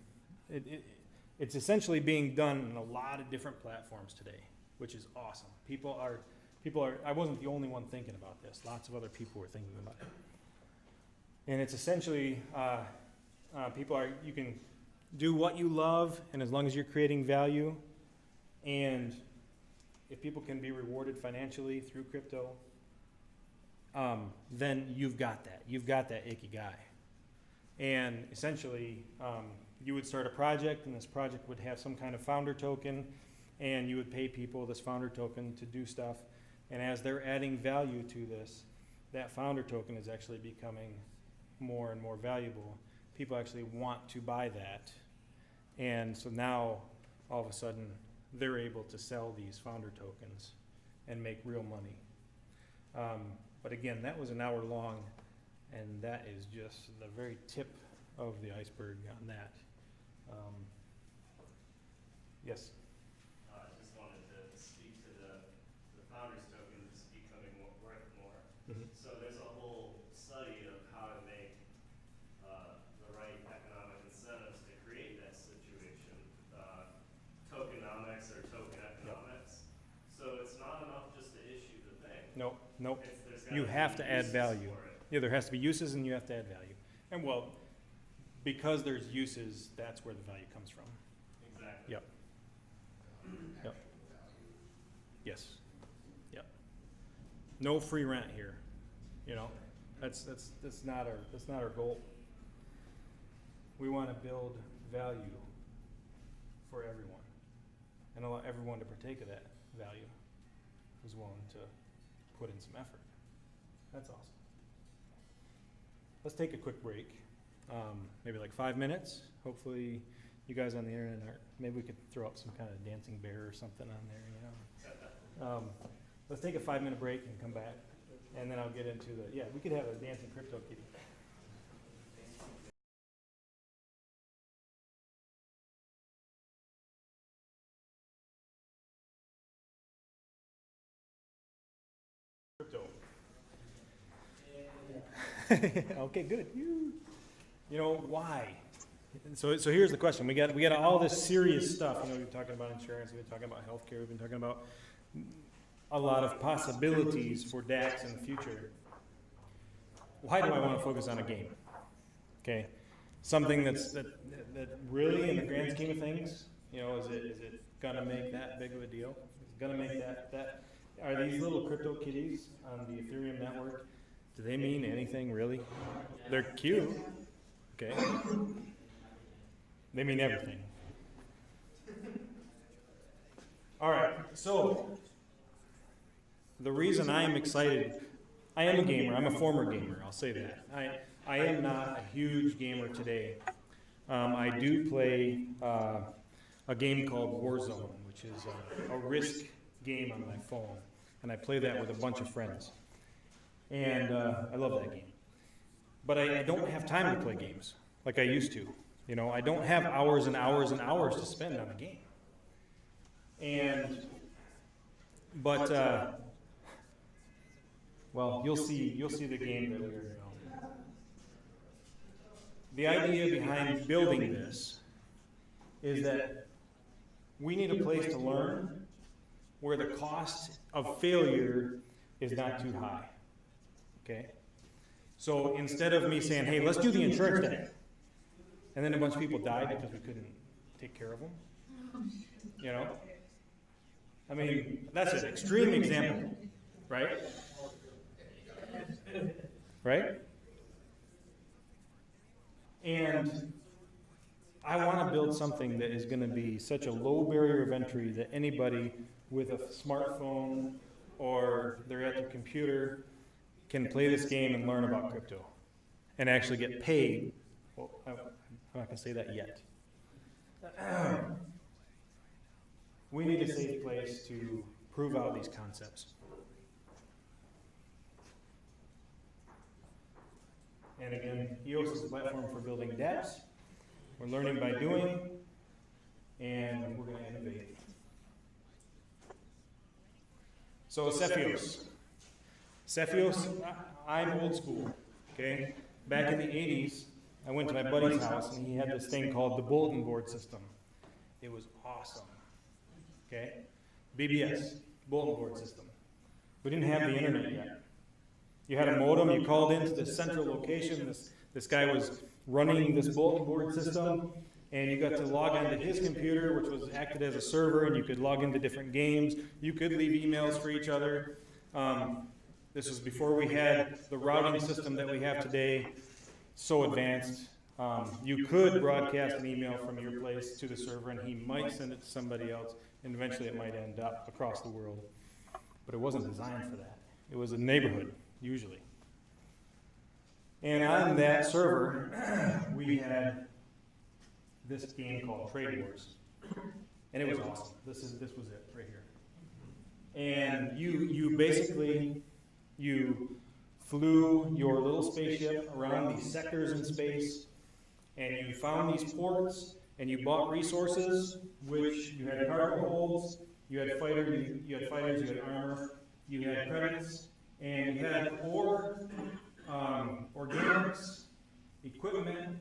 it's essentially being done in a lot of different platforms today, which is awesome. People are, I wasn't the only one thinking about this. Lots of other people were thinking about it. And it's essentially, you can do what you love, and as long as you're creating value, and if people can be rewarded financially through crypto, then you've got that. You've got that ikigai. And essentially, you would start a project, and this project would have some kind of founder token, and you would pay people this founder token to do stuff. And as they're adding value to this, that founder token is actually becoming more and more valuable. People actually want to buy that. And so now, all of a sudden, they're able to sell these founder tokens and make real money. But again, that was an hour long, and that is just the very tip of the iceberg on that. Yes? I just wanted to speak to the founders tokens becoming worth more. Mm-hmm. So there's a whole study of how to make the right economic incentives to create that situation. Tokenomics or token economics. So it's not enough just to issue the thing. Nope, nope. There's You gotta have be to add uses value. for it. Yeah, there has to be uses, and you have to add value. And well, because there's uses, that's where the value comes from. Exactly. Yep. Yep. Yes. Yep. No free rent here. You know, that's not our goal. We want to build value for everyone, and allow everyone to partake of that value who's willing to put in some effort. That's awesome. Let's take a quick break, maybe like 5 minutes. Hopefully you guys on the internet aren't, maybe we could throw up some kind of dancing bear or something on there, you know. Let's take a 5-minute break and come back, and then I'll get into we could have a dancing crypto kitty. Crypto. Okay, good. You know why? So here's the question. We got all this serious stuff. You know, we've been talking about insurance. We've been talking about healthcare. We've been talking about a lot of possibilities for DAX in the future. Why do I want to focus on a game? Okay, something that really, in the grand scheme of things, you know, is it gonna make that big of a deal? Is it gonna make that? Are these little crypto kitties on the Ethereum network? Do they mean anything really? They're cute. Okay. They mean everything. All right. So the reason I am excited, I am a gamer. I'm a former gamer. I'll say that. I am not a huge gamer today. I do play a game called Warzone, which is a Risk game on my phone, and I play that with a bunch of friends. And I love that game. But I don't have time to play games like I used to. You know, I don't have hours and hours and hours to spend on a game. But well, you'll see the game that we're doing. The idea behind building this is that we need a place to learn where the cost of failure is not too high. Okay? So instead of me saying, hey, let's do the insurance thing, and then a bunch of people died because we couldn't take care of them, you know? I mean, that's an extreme example, right? Right? And I want to build something that is going to be such a low barrier of entry that anybody with a smartphone or they're at their computer can play this game and learn about crypto and actually get paid. Well, I'm not going to say that yet. We need a safe place to prove out these concepts. And again, EOS is a platform for building dApps. We're learning by doing, and we're going to innovate. So SFEOS. SFEOS, I'm old school, okay? Back in the 80s, I went to my buddy's house and he had this thing called the bulletin board system. It was awesome. Okay? BBS, bulletin board system. We didn't have the internet yet. You had a modem, you called into this central location, this guy was running this bulletin board system, and you got to log onto his computer, which was acted as a server, and you could log into different games. You could leave emails for each other. This was before we had the routing system that we have today, so advanced. You could broadcast an email from your place to the server, and he might send it to somebody else, and eventually it might end up across the world. But it wasn't designed for that. It was a neighborhood, usually. And on that server, we had this game called Trade Wars. And it was awesome. This was it right here. And you basically, you flew your little spaceship around these sectors in space, and you found these ports, and you bought resources, which you had cargo holds, you had fighters, you had armor, you had credits, and you had ore, organics, equipment,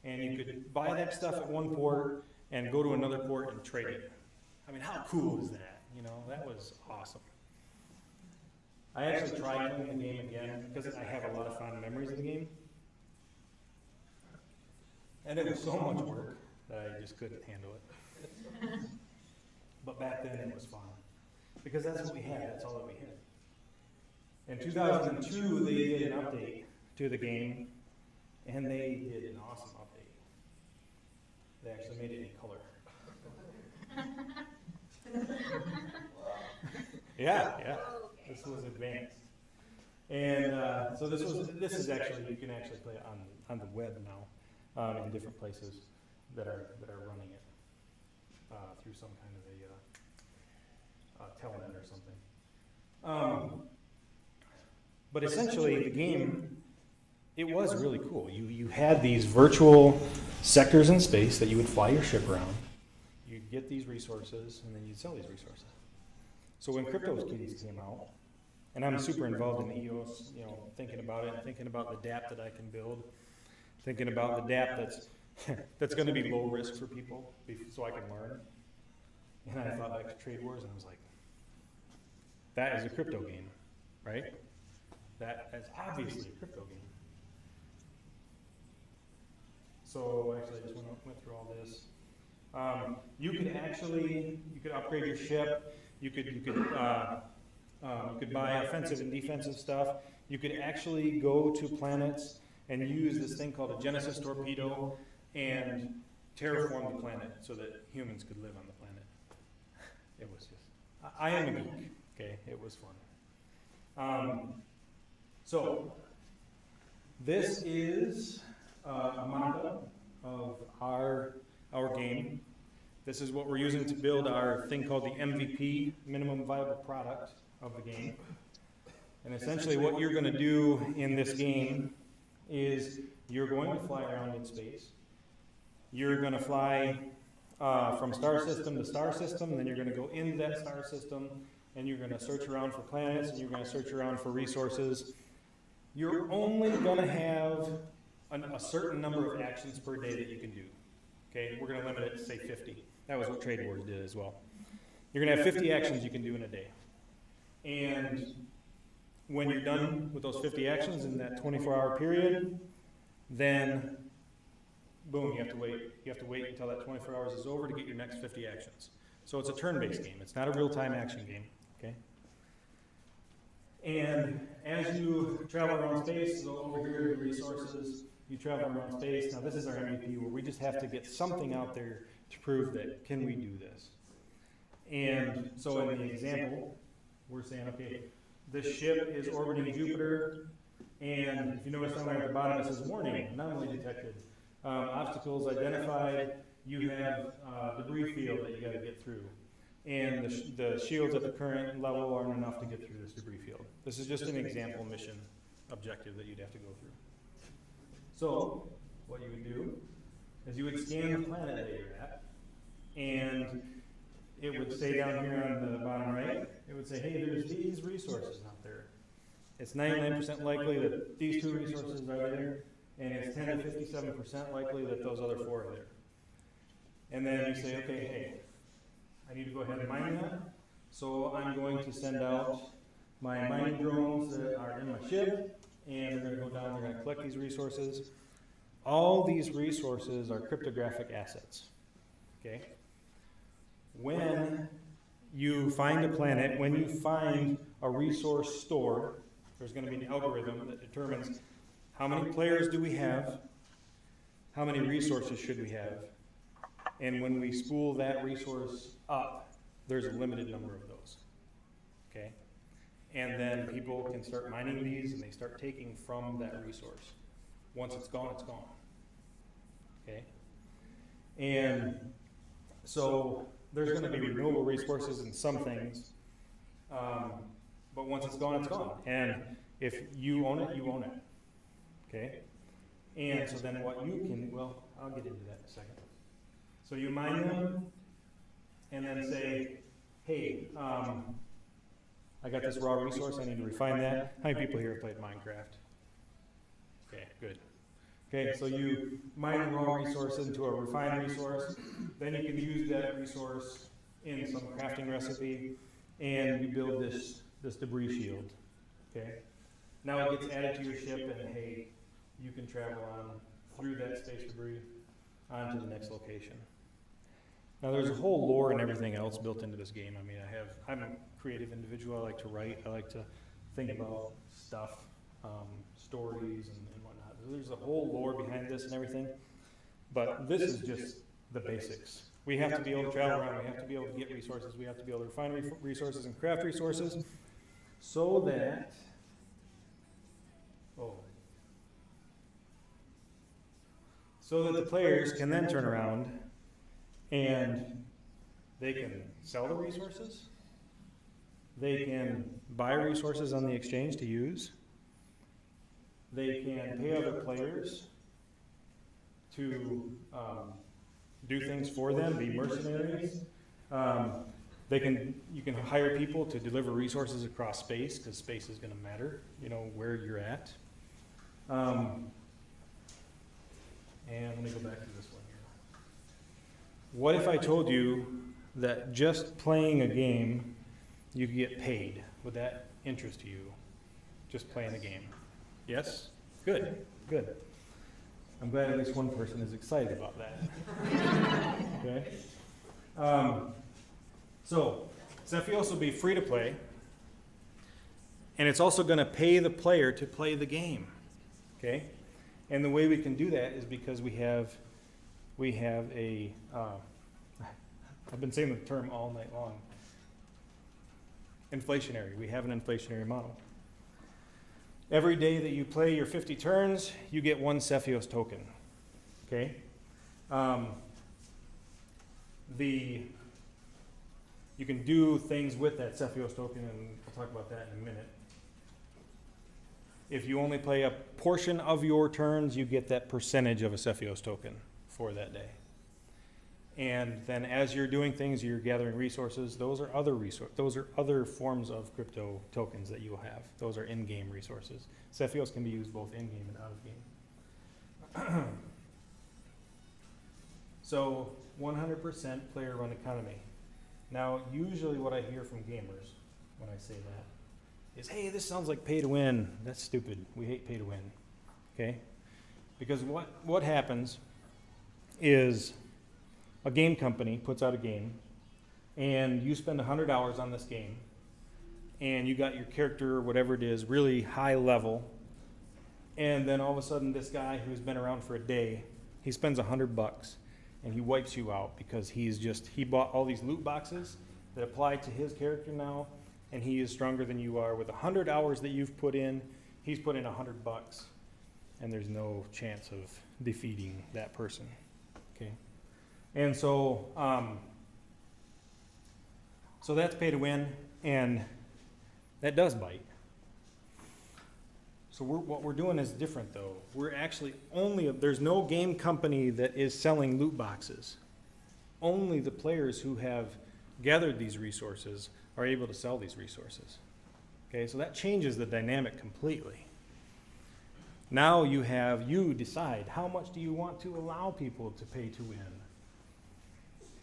and you could buy that stuff at one port and go to another port and trade it. I mean, how cool is that? You know, that was awesome. I actually tried playing the game again because I have a lot of fond memories of the game. And it was so much work that I just couldn't handle it. But back then it was fun. Because that's what we had, that's all that we had. In 2002, they did an update to the game, and they did an awesome update. They actually made it in color. Yeah. This was advanced. And so this is actually, you can actually play it on the web now, in different places that are running it through some kind of a telnet or something. But essentially, the game, it was really cool. You had these virtual sectors in space that you would fly your ship around. You'd get these resources, and then you'd sell these resources. So when CryptoKitties came out, and I'm super involved in EOS, you know, thinking about it, thinking about the DApp that I can build, thinking about the DApp that's going to be low risk for people, so I can learn. And I thought back to Trade Wars, and I was like, that is a crypto game, right? That is obviously a crypto game. So actually, I just went through all this. You could upgrade your ship. You could buy offensive and defensive stuff. You could actually go to planets and use this thing called a Genesis Torpedo and terraform the planet so that humans could live on the planet. It was just, I am a geek, okay? It was fun. So, this is a mock-up of our game. This is what we're using to build our thing called the MVP, minimum viable product of the game. And essentially what you're going to do in this game is you're going to fly around in space. You're going to fly from star system to star system, and then you're going to go into that star system, and you're going to search around for planets, and you're going to search around for resources. You're only going to have a certain number of actions per day that you can do. Okay, we're going to limit it to, say, 50. That was what Trade Wars did as well. You're going to have 50 actions you can do in a day. And when you're done with those 50 actions in that 24-hour period, then, boom, you have to wait. You have to wait until that 24 hours is over to get your next 50 actions. So it's a turn-based game. It's not a real-time action game, okay? And as you travel around space, so over here, the resources, you travel around space. Now, this is our MVP, where we just have to get something out there to prove that, can we do this? And so in the example, we're saying, okay, this ship is orbiting Jupiter, and if you notice down there at the bottom, it says warning, anomaly detected. Obstacles identified, you have debris field that you got to get through. And the shields at the current level aren't enough to get through this debris field. This is just an example mission objective that you'd have to go through. So, what you would do is you would scan the planet that you're at, and it would say down here on the bottom right, it would say, hey, there's these resources out there. It's 99% likely that these two resources are there, and it's 10 to 57% likely that those other 4 are there. And then you say, okay, hey, I need to go ahead and mine that, so I'm going to send out my mining drones that are in my ship, and they're going to go down, they're going to collect these resources. All these resources are cryptographic assets, okay? When you find a planet, when you find a resource store, there's going to be an algorithm that determines how many players do we have, how many resources should we have, and when we spool that resource up, there's a limited number of those, okay? And then people can start mining these, and they start taking from that resource. Once it's gone, okay? And so there's going to be renewable resources in some things, but once it's gone, it's gone. And if you own it, you own it, okay? And so then what you can, well, I'll get into that in a second. So you mine them, and then say, hey, I got this raw resource, I need to refine that. How many people here have played Minecraft? Okay, good. Okay, so you mine a raw resource into a refined resource, then you can use that resource in some crafting recipe, and you build this debris shield, okay? Now it gets added to your ship, and hey, you can travel on through that space debris onto the next location. Now there's a whole lore and everything else built into this game. I mean, I'm a creative individual. I like to write. I like to think about stuff, stories and whatnot. There's a whole lore behind this and everything. But this is just the basics. We have to be able to travel around. We have to be able to get resources. We have to be able to refine resources and craft resources so that, so that the players can then turn around and they can sell the resources, they can buy resources on the exchange to use, they can pay other players to do things for them, be mercenaries. You can hire people to deliver resources across space, because space is going to matter, you know, where you're at. And let me go back to this one here. What if I told you that just playing a game, you could get paid? Would that interest you? Just playing a game? Yes? Good, good. I'm glad at least one person is excited about that. Okay? So, SFEOS will be free to play, and it's also going to pay the player to play the game. Okay? And the way we can do that is because we have a, I've been saying the term all night long, inflationary. We have an inflationary model. Every day that you play your 50 turns, you get 1 SFEOS token. Okay? You can do things with that SFEOS token, and we'll talk about that in a minute. If you only play a portion of your turns, you get that percentage of a SFEOS token for that day. And then as you're doing things, you're gathering resources. Those are other forms of crypto tokens that you will have. Those are in-game resources. SFEOS can be used both in-game and out of game. So 100% player-run economy. Now, usually what I hear from gamers when I say that is, hey, this sounds like pay to win. That's stupid. We hate pay to win. Okay? Because what happens is a game company puts out a game, and you spend 100 hours on this game, and you got your character, or whatever it is, really high level, and then all of a sudden this guy who's been around for a day, he spends $100 and he wipes you out because he bought all these loot boxes that apply to his character now, and he is stronger than you are. With 100 hours that you've put in, he's put in $100, and there's no chance of defeating that person. Okay? And so, so that's pay to win, and that does bite. So what we're doing is different, though. We're actually there's no game company that is selling loot boxes. Only the players who have gathered these resources are able to sell these resources. Okay, so that changes the dynamic completely. Now you decide how much do you want to allow people to pay to win.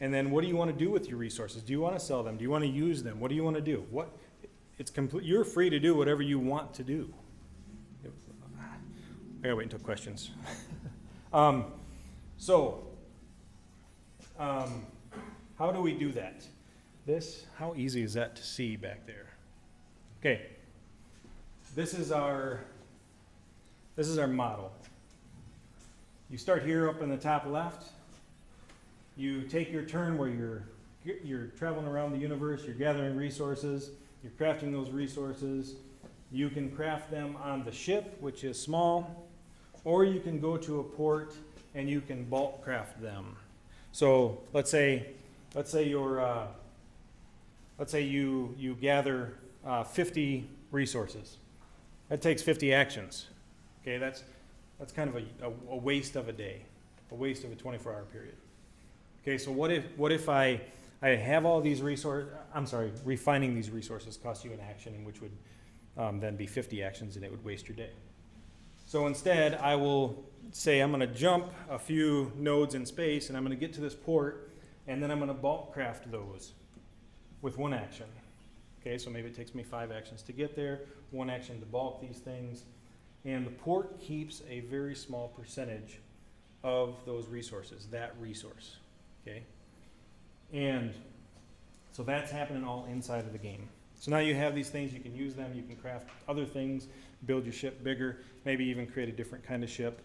And then what do you want to do with your resources? Do you want to sell them? Do you want to use them? What do you want to do? It's complete. You're free to do whatever you want to do. I gotta wait until questions. How do we do that? How easy is that to see back there? Okay. This is our model. You start here up in the top left. You take your turn where you're traveling around the universe, you're gathering resources, you're crafting those resources. You can craft them on the ship, which is small, or you can go to a port and you can bulk craft them. So let's say you gather 50 resources. That takes 50 actions. Okay, that's kind of a waste of a day, a waste of a 24-hour period. Okay, so what if I have all these refining these resources costs you an action, which would then be 50 actions, and it would waste your day. So instead, I will say I'm going to jump a few nodes in space, and I'm going to get to this port, and then I'm going to bulk craft those with one action. Okay, so maybe it takes me 5 actions to get there, 1 action to bulk these things, and the port keeps a very small percentage of those resources, that resource. Okay, and so that's happening all inside of the game. So now you have these things, you can use them, you can craft other things, build your ship bigger, maybe even create a different kind of ship.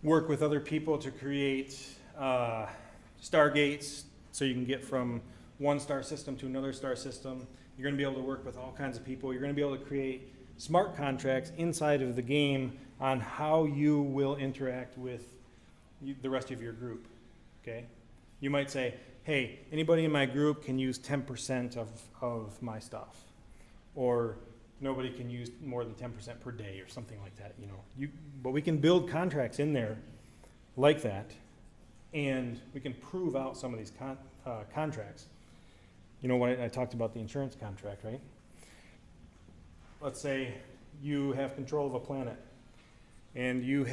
Work with other people to create stargates so you can get from one star system to another star system. You're going to be able to work with all kinds of people. You're going to be able to create smart contracts inside of the game on how you will interact with the rest of your group. Okay? You might say, hey, anybody in my group can use 10% of my stuff. Or nobody can use more than 10% per day or something like that. But we can build contracts in there like that, and we can prove out some of these contracts. When I talked about the insurance contract, right? Let's say you have control of a planet, and you've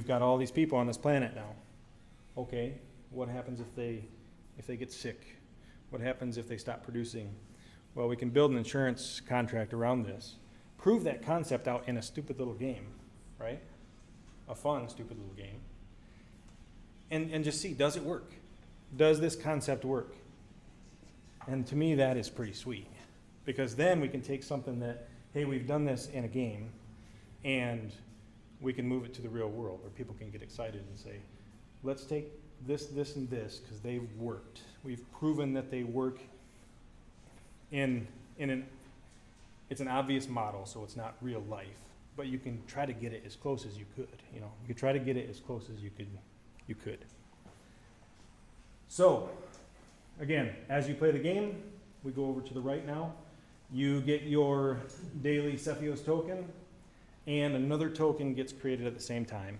got all these people on this planet now. Okay, what happens if they get sick? What happens if they stop producing? Well, we can build an insurance contract around this. Prove that concept out in a stupid little game, right? A fun, stupid little game. And just see, does it work? Does this concept work? And to me, that is pretty sweet. Because then we can take something that, hey, we've done this in a game, and we can move it to the real world where people can get excited and say, let's take this, this, and this, because they've worked. We've proven that they work it's an obvious model, so it's not real life, but you can try to get it as close as you could. You could try to get it as close as you could. So, again, as you play the game, we go over to the right now. You get your daily SFEOS token, and another token gets created at the same time.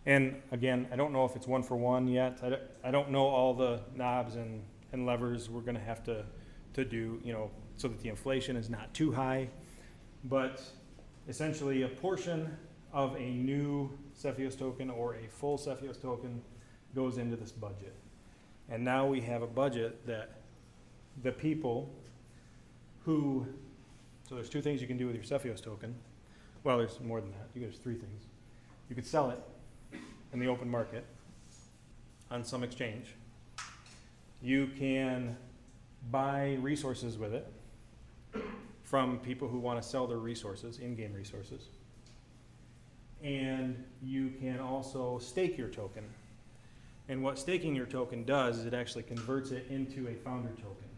And again, I don't know if it's 1-for-1 yet. I don't know all the knobs and levers we're going to have to do, so that the inflation is not too high. But essentially, a portion of a new SFEOS token or a full SFEOS token goes into this budget. And now we have a budget that the people so there's 2 things you can do with your SFEOS token. Well, there's more than that. There's 3 things. You could sell it in the open market on some exchange. You can buy resources with it from people who want to sell their resources, in-game resources. And you can also stake your token. And what staking your token does is it actually converts it into a founder token.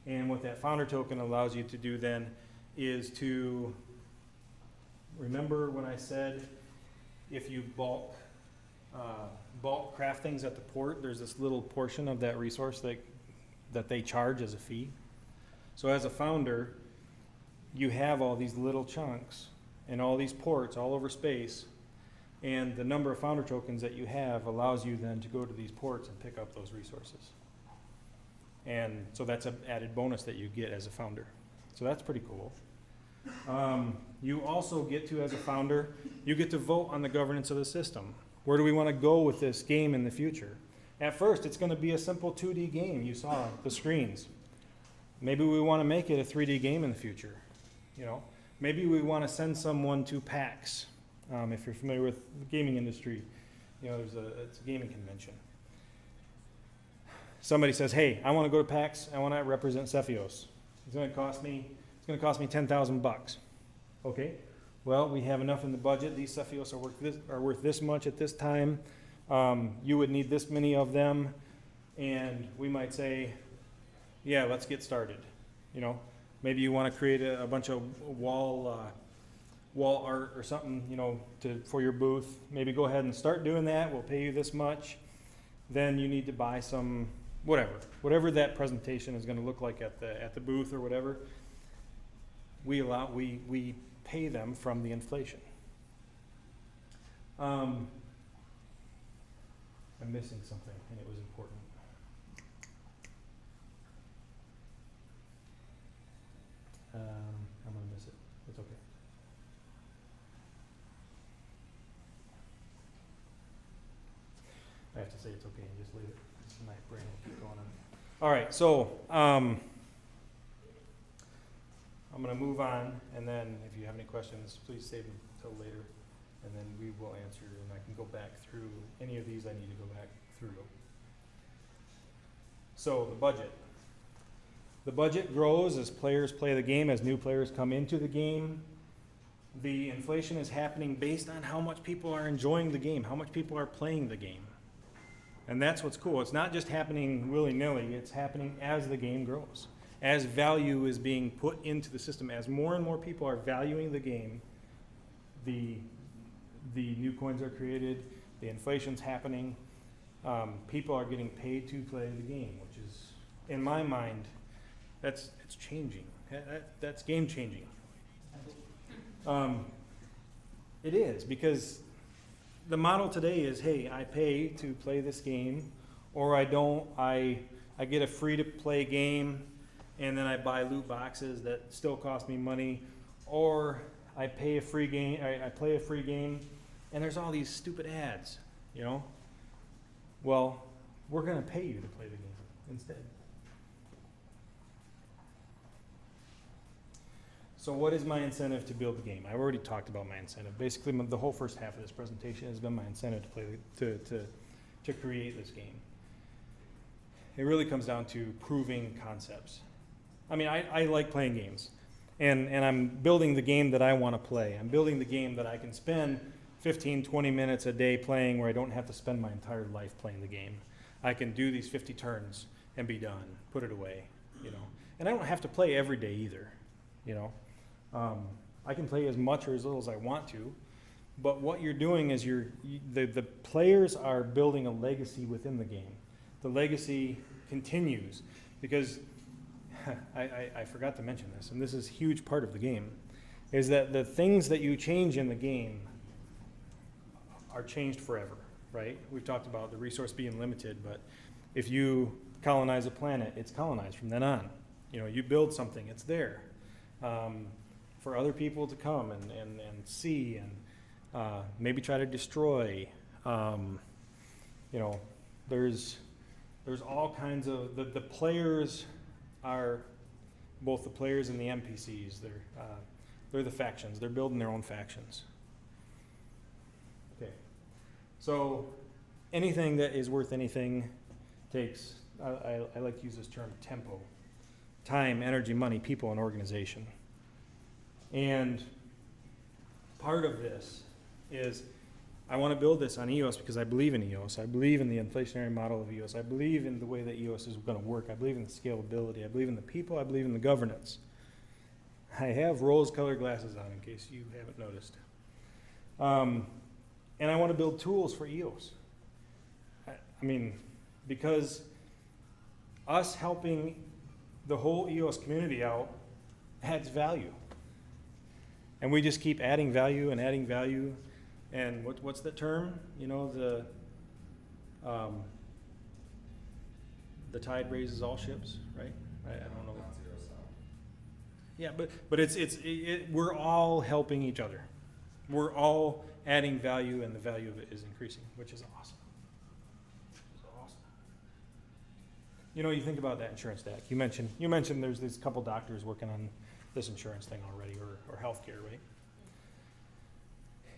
And what that founder token allows you to do then is to, remember when I said if you bulk craft things at the port, there's this little portion of that resource that they charge as a fee. So as a founder, you have all these little chunks and all these ports all over space, and the number of founder tokens that you have allows you then to go to these ports and pick up those resources. And so that's an added bonus that you get as a founder. So that's pretty cool. You also get to, as a founder, you get to vote on the governance of the system. Where do we want to go with this game in the future? At first, it's going to be a simple 2D game. You saw the screens. Maybe we want to make it a 3D game in the future. You know, maybe we want to send someone to PAX. If you're familiar with the gaming industry, you know, it's a gaming convention. Somebody says, "Hey, I want to go to PAX. I want to represent SFEOS. It's going to cost me $10,000. Okay. Well, we have enough in the budget. These SFEOS are worth this much at this time. You would need this many of them, and we might say, yeah, let's get started. You know, maybe you want to create a bunch of wall art or something, you know, for your booth. Maybe go ahead and start doing that. We'll pay you this much. Then you need to buy some whatever that presentation is going to look like at the booth or whatever. We pay them from the inflation. I'm missing something, and it was important. I'm going to miss it. It's okay. I have to say it's okay and just leave it. My brain will keep going on. All right, so I'm going to move on, and then if you have any questions, please save them until later, and then we will answer, and I can go back through any of these I need to go back through. So the budget. The budget grows as players play the game, as new players come into the game. The inflation is happening based on how much people are enjoying the game, how much people are playing the game. And that's what's cool. It's not just happening willy-nilly, it's happening as the game grows. As value is being put into the system, as more and more people are valuing the game, the new coins are created, the inflation's happening, people are getting paid to play the game, which is, in my mind, it's changing. That's game changing. It is, because the model today is, hey, I pay to play this game, or I don't, I get a free to play game, and then I buy loot boxes that still cost me money, or I pay a free game, I play a free game, and there's all these stupid ads, you know? Well, we're gonna pay you to play the game instead. So what is my incentive to build the game? I've already talked about my incentive. Basically, the whole first half of this presentation has been my incentive to play to create this game. It really comes down to proving concepts. I mean, I like playing games, and I'm building the game that I want to play. I'm building the game that I can spend 15, 20 minutes a day playing, where I don't have to spend my entire life playing the game. I can do these 50 turns and be done, put it away, you know. And I don't have to play every day either, you know. I can play as much or as little as I want to, but what you're doing is the players are building a legacy within the game. The legacy continues, because I forgot to mention this, and this is a huge part of the game, is that the things that you change in the game are changed forever, right? We've talked about the resource being limited, but if you colonize a planet, it's colonized from then on. You know, you build something, it's there. For other people to come and see and maybe try to destroy. You know, there's all kinds of, the players are, both the players and the NPCs, they're the factions, they're building their own factions. Okay, so anything that is worth anything takes, I like to use this term, tempo. Time, energy, money, people, and organization. And part of this is, I want to build this on EOS because I believe in EOS. I believe in the inflationary model of EOS. I believe in the way that EOS is going to work. I believe in the scalability. I believe in the people. I believe in the governance. I have rose-colored glasses on in case you haven't noticed. And I want to build tools for EOS. I mean, because us helping the whole EOS community out adds value. And we just keep adding value and adding value. And what's the term? You know, the tide raises all ships, right? I don't know. Not zero sum. Yeah, but we're all helping each other. We're all adding value, and the value of it is increasing, which is awesome. It's awesome. You know, you think about that insurance stack. You mentioned there's these couple doctors working on this insurance thing already, or healthcare, right?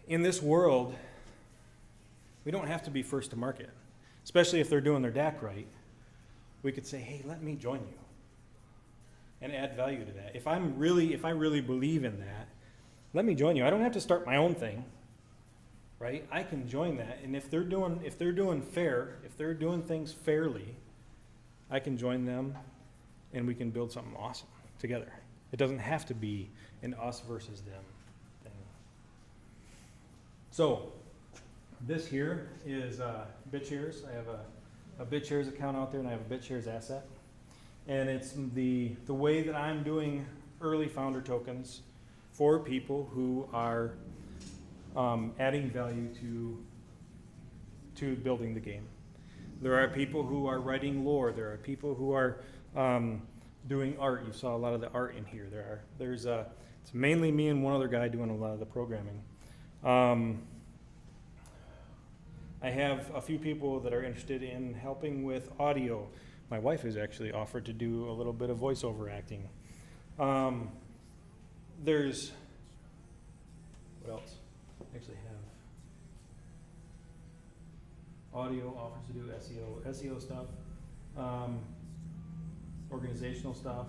In this world, we don't have to be first to market, especially if they're doing their DAC right. We could say, hey, let me join you and add value to that. If I really believe in that, let me join you. I don't have to start my own thing, right? I can join that, and if they're doing things fairly, I can join them, and we can build something awesome together. It doesn't have to be an us versus them thing. So, this here is BitShares. I have a BitShares account out there, and I have a BitShares asset. And it's the way that I'm doing early founder tokens for people who are adding value to building the game. There are people who are writing lore. There are people who are doing art. You saw a lot of the art in here. It's mainly me and one other guy doing a lot of the programming. I have a few people that are interested in helping with audio. My wife has actually offered to do a little bit of voiceover acting. There's, what else? I actually have audio offers to do SEO stuff, organizational stuff.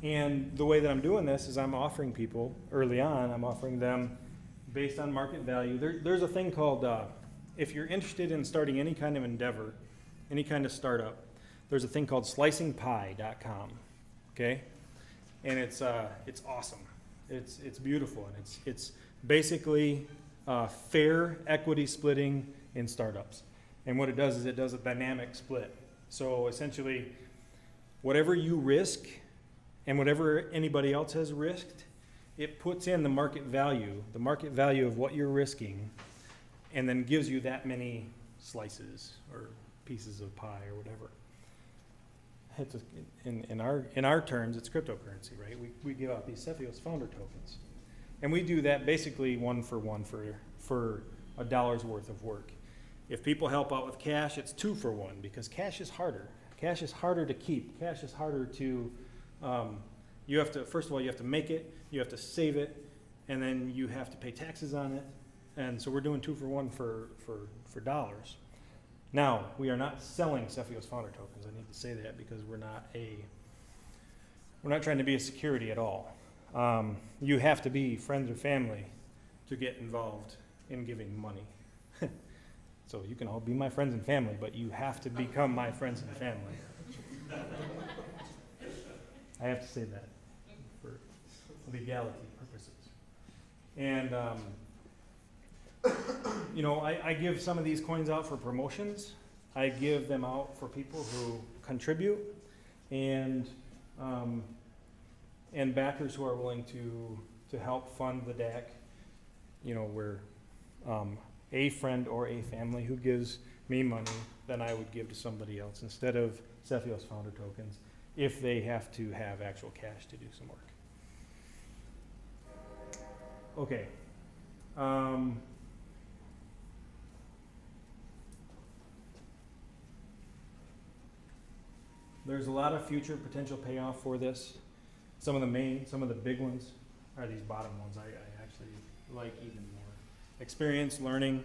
And the way that I'm doing this is I'm offering people early on, I'm offering them based on market value. There's a thing called, if you're interested in starting any kind of endeavor, any kind of startup, there's a thing called slicingpie.com, okay? And it's awesome. It's beautiful, and it's basically fair equity splitting in startups. And what it does is it does a dynamic split. So essentially, whatever you risk and whatever anybody else has risked, it puts in the market value of what you're risking, and then gives you that many slices or pieces of pie or whatever. In our terms, it's cryptocurrency, right? We give out these SFEOS founder tokens, and we do that basically one for one for $1 worth of work. If people help out with cash, it's 2 for 1, because cash is harder. Cash is harder to keep. Cash is harder to. You have to, first of all, you have to make it, you have to save it, and then you have to pay taxes on it. And so we're doing 2 for 1 for dollars. Now, we are not selling SFEOS founder tokens. I need to say that because we're not trying to be a security at all. You have to be friends or family to get involved in giving money. So you can all be my friends and family, but you have to become my friends and family. I have to say that for legality purposes. And, you know, I give some of these coins out for promotions. I give them out for people who contribute, and backers who are willing to help fund the DAC. You know, where a friend or a family who gives me money, then I would give to somebody else instead of SFEOS founder tokens, if they have to have actual cash to do some work. Okay. There's a lot of future potential payoff for this. Some of the big ones are these bottom ones I actually like even more. Experience, learning,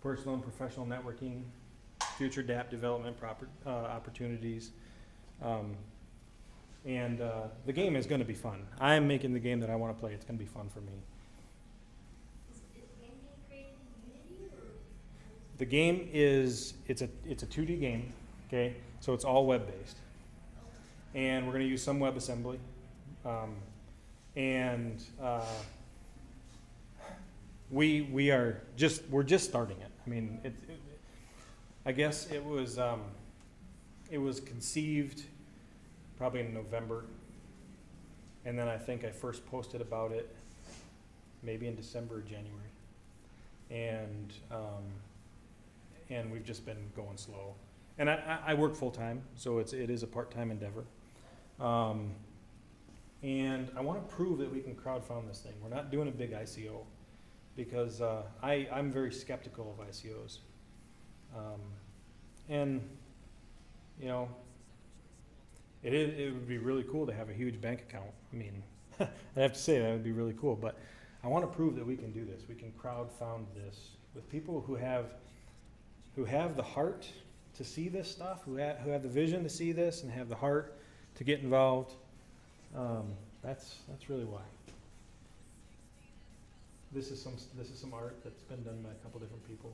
personal and professional networking, future DApp development opportunities, and the game is going to be fun. I am making the game that I want to play. It's going to be fun for me. Is the game being created in Unity, or? The game is, it's a 2D game, okay? So it's all web-based. And we're going to use some WebAssembly. We're just starting it. I mean, I guess it was conceived probably in November, and then I think I first posted about it maybe in December or January, and we've just been going slow. and I work full-time, so it is a part-time endeavor. And I want to prove that we can crowdfund this thing. We're not doing a big ICO because I'm very skeptical of ICOs. And, you know, it would be really cool to have a huge bank account. I mean, I have to say that would be really cool, but I want to prove that we can do this. We can crowdfund this with people who have the heart to see this stuff, who have the vision to see this and have the heart to get involved. That's really why. This is some art that's been done by a couple different people.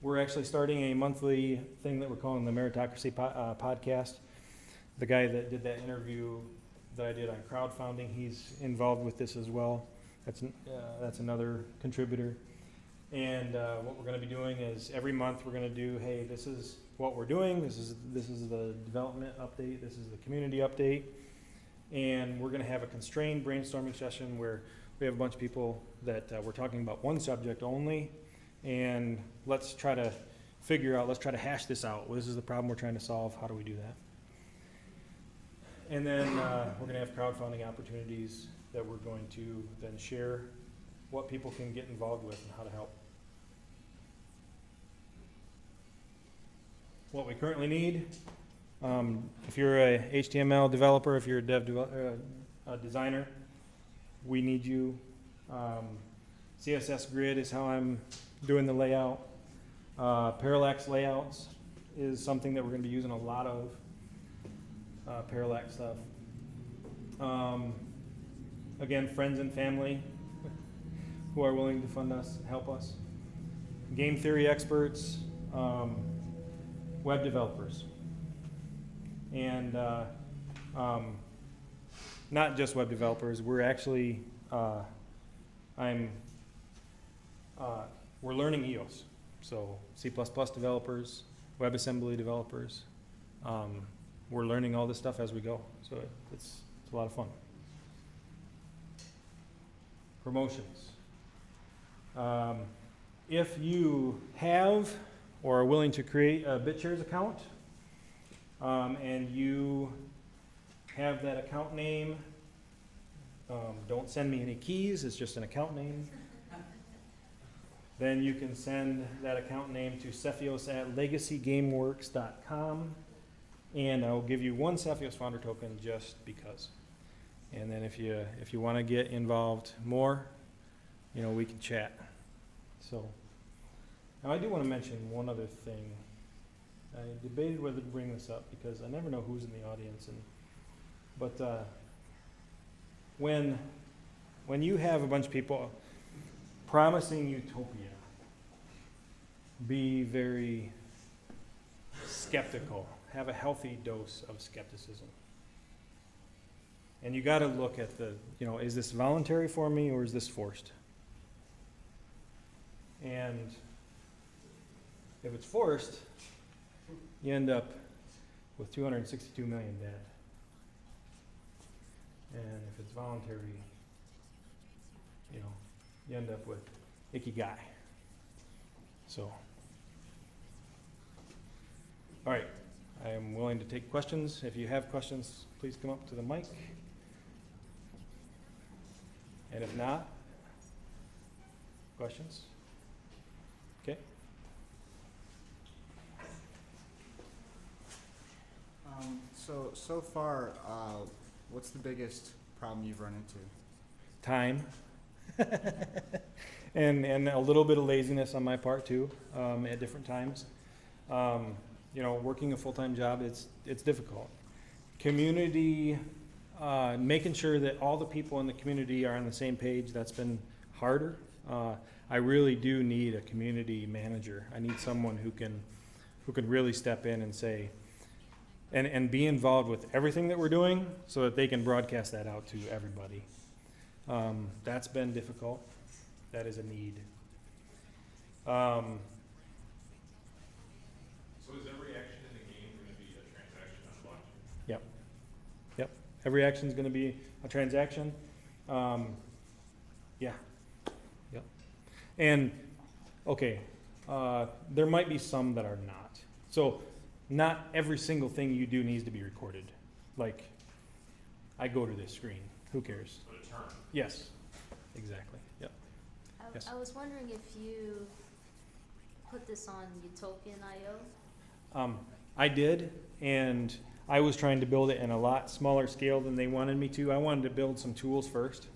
We're actually starting a monthly thing that we're calling the Meritocracy podcast. The guy that did that interview that I did on crowdfunding, he's involved with this as well. That's another contributor. And what we're going to be doing is every month we're going to do, hey, this is what we're doing. This is the development update. This is the community update. And we're going to have a constrained brainstorming session where we have a bunch of people that we're talking about one subject only. And let's try to hash this out. This is the problem we're trying to solve. How do we do that? And then we're going to have crowdfunding opportunities that we're going to then share what people can get involved with and how to help. What we currently need, if you're a HTML developer, if you're a designer, we need you. CSS grid is how I'm doing the layout. Parallax layouts is something that we're going to be using a lot of. Parallax stuff. Again, friends and family who are willing to fund us and help us. Game theory experts, web developers. And not just web developers, we're actually, we're learning EOS. So C++ developers, WebAssembly developers. We're learning all this stuff as we go. So it's a lot of fun. Promotions. If you have or are willing to create a BitShares account and you have that account name, don't send me any keys, it's just an account name. Then you can send that account name to SFEOS@legacygameworks.com, and I'll give you one SFEOS founder token just because. And then if you want to get involved more, you know, we can chat. So now I do want to mention one other thing. I debated whether to bring this up because I never know who's in the audience, but when you have a bunch of people promising utopia, be very skeptical. Have a healthy dose of skepticism. And you got to look at is this voluntary for me or is this forced? And if it's forced, you end up with 262 million dead. And if it's voluntary, you end up with ikigai. So, all right, I am willing to take questions. If you have questions, please come up to the mic. And if not, questions? Okay. So far, what's the biggest problem you've run into? Time. and a little bit of laziness on my part too, at different times. Working a full-time job, it's difficult. Community, making sure that all the people in the community are on the same page, that's been harder. I really do need a community manager. I need someone who can really step in and say, and be involved with everything that we're doing so that they can broadcast that out to everybody. That's been difficult. That is a need. So is every action in the game going to be a transaction on blockchain? Yep. Every action is going to be a transaction. Yeah. Yep. And okay, There might be some that are not. So not every single thing you do needs to be recorded. Like, I go to this screen. Who cares? But a term. Yes, exactly. Yep. Yes. I was wondering if you put this on Utopian.io. I did, and I was trying to build it in a lot smaller scale than they wanted me to. I wanted to build some tools first,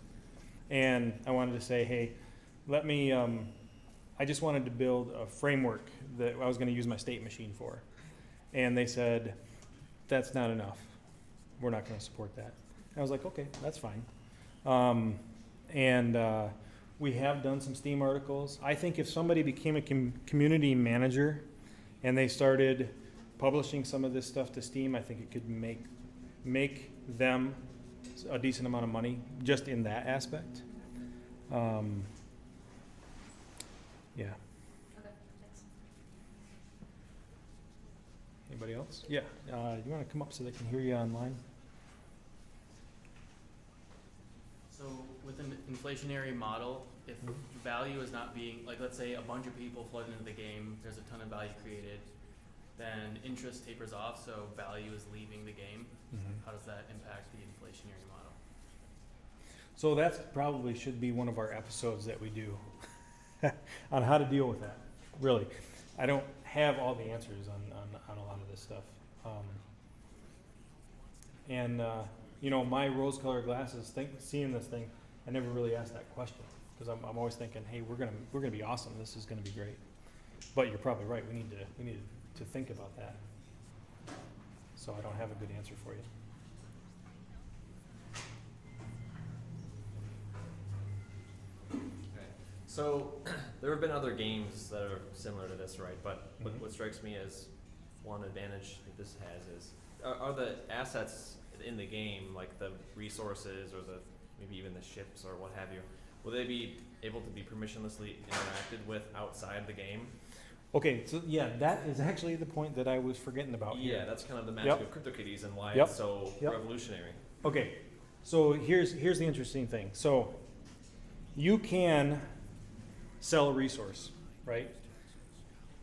and I wanted to say, hey, let me, I just wanted to build a framework that I was going to use my state machine for. And they said, that's not enough. We're not going to support that. I was like, okay, that's fine. We have done some Steam articles. I think if somebody became a community manager and they started publishing some of this stuff to Steam, I think it could make them a decent amount of money just in that aspect. Yeah. Okay, thanks. Anybody else? Yeah. You want to come up so they can hear you online? So with an inflationary model, if value is not being, like let's say a bunch of people flood into the game, there's a ton of value created, then interest tapers off, so value is leaving the game. How does that impact the inflationary model? So that probably should be one of our episodes that we do on how to deal with that. Really, I don't have all the answers on a lot of this stuff. You know, my rose-colored glasses, seeing this thing, I never really asked that question because I'm always thinking, hey, we're gonna be awesome. This is gonna be great. But you're probably right. We need to think about that. So I don't have a good answer for you. Okay. So there have been other games that are similar to this, right? But what strikes me as one advantage that this has is are the assets in the game, like the resources or the maybe even the ships or what have you, will they be able to be permissionlessly interacted with outside the game? Okay, so yeah, that is actually the point that I was forgetting about here. Yeah, that's kind of the magic of CryptoKitties and why Yep. it's so Yep. revolutionary. Okay, so here's the interesting thing. So you can sell a resource, right?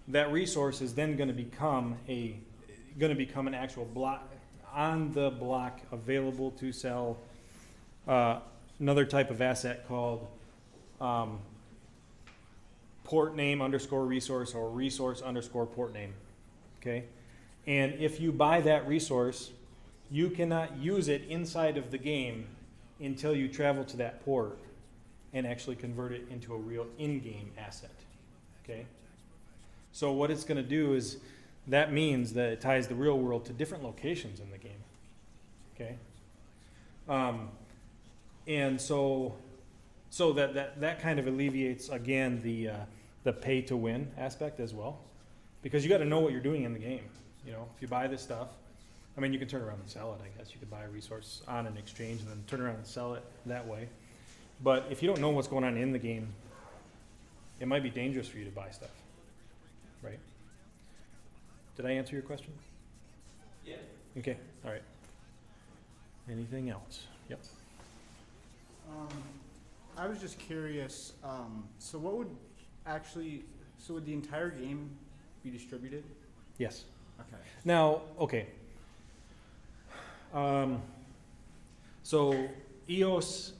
That resource is then going to become an actual block on the block available to sell another type of asset called port name underscore resource or resource underscore port name. Okay, and if you buy that resource, you cannot use it inside of the game until you travel to that port and actually convert it into a real in-game asset. Okay, so what it's going to do is that means that it ties the real world to different locations in the game. Okay, and so that kind of alleviates again the pay to win aspect as well, because you got to know what you're doing in the game. You know, if you buy this stuff, I mean, you can turn around and sell it. I guess you could buy a resource on an exchange and then turn around and sell it that way. But if you don't know what's going on in the game, it might be dangerous for you to buy stuff, right? Did I answer your question? Yeah. Okay. All right. Anything else? Yep. I was just curious, so would the entire game be distributed? Yes. Okay. Now, okay. So EOS,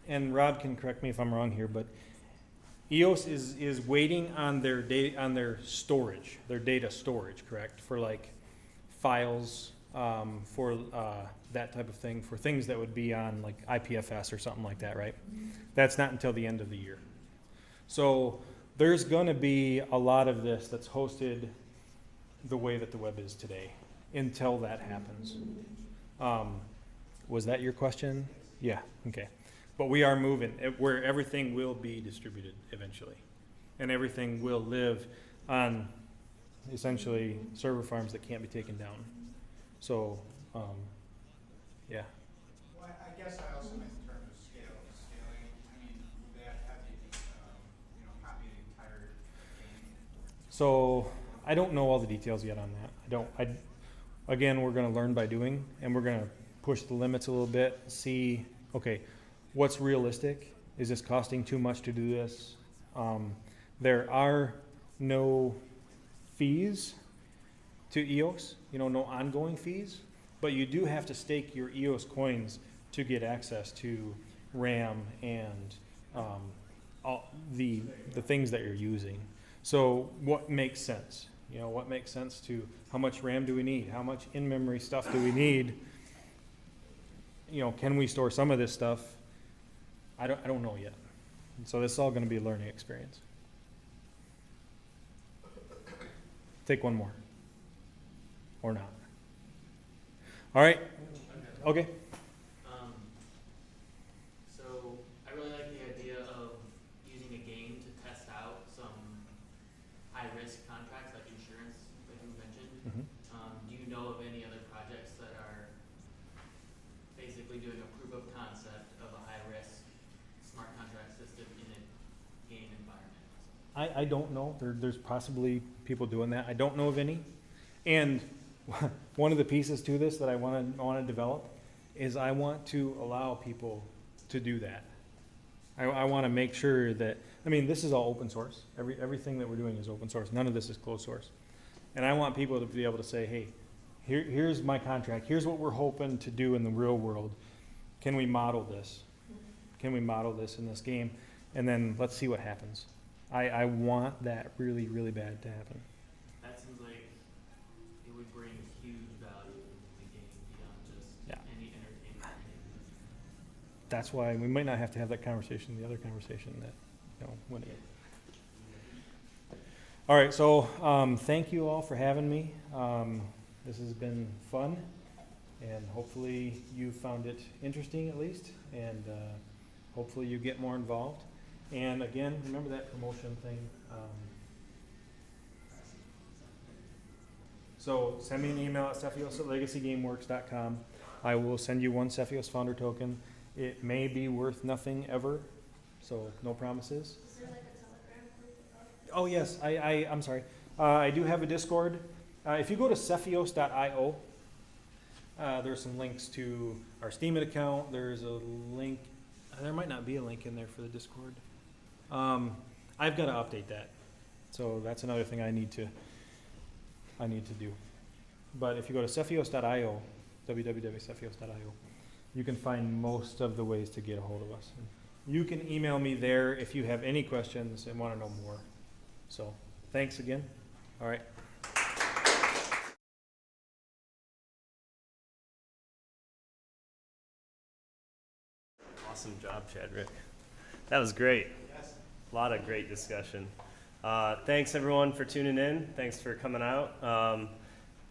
and Rob can correct me if I'm wrong here, but EOS is waiting on their data storage, correct? For like files, for that type of thing, for things that would be on like IPFS or something like that, right? That's not until the end of the year. So there's going to be a lot of this that's hosted the way that the web is today until that happens. Was that your question? Yeah, okay. But we are moving where everything will be distributed eventually. And everything will live on essentially server farms that can't be taken down. So, yeah. Well, I guess I also meant in terms of scaling. I mean, would that have you, copy the entire game? So I don't know all the details yet on that. Again, we're going to learn by doing, and we're going to push the limits a little bit, see, okay, what's realistic? Is this costing too much to do this? There are no fees to EOS, no ongoing fees, but you do have to stake your EOS coins to get access to RAM and all the things that you're using. So what makes sense? What makes sense to how much RAM do we need? How much in-memory stuff do we need? Can we store some of this stuff? I don't know yet. And so this is all going to be a learning experience. Take one more. Or not. All right. Okay. So I really like the idea of using a game to test out some high-risk contracts like insurance, like you mentioned. Mm-hmm. Do you know of any other projects that are basically doing a proof of concept of a high-risk smart contract system in a game environment? I don't know. There's possibly people doing that. I don't know of any. And one of the pieces to this that I want to develop is I want to allow people to do that. I want to make sure that, this is all open source. Everything that we're doing is open source. None of this is closed source. And I want people to be able to say, hey, here's my contract. Here's what we're hoping to do in the real world. Can we model this? Can we model this in this game? And then let's see what happens. I want that really, really bad to happen. That seems like it would bring huge value to the game beyond just any entertainment. That's why we might not have to have that conversation, the other conversation that, when it. All right, so thank you all for having me. This has been fun, and hopefully you found it interesting at least, and hopefully you get more involved. And again, remember that promotion thing. So send me an email at SFEOS@legacygameworks.com. I will send you one SFEOS founder token. It may be worth nothing ever, so no promises. Is there like a Telegram group? Oh yes, I'm sorry. I do have a Discord. If you go to SFEOS.io, there's some links to our Steam account. There's a link. There might not be a link in there for the Discord. I've got to update that, so that's another thing I need to do. But if you go to SFEOS.io, www.sefeos.io, you can find most of the ways to get a hold of us. You can email me there if you have any questions and want to know more. So thanks again. All right. Awesome job, Chadrick. That was great. Yes. A lot of great discussion. Thanks everyone for tuning in. Thanks for coming out.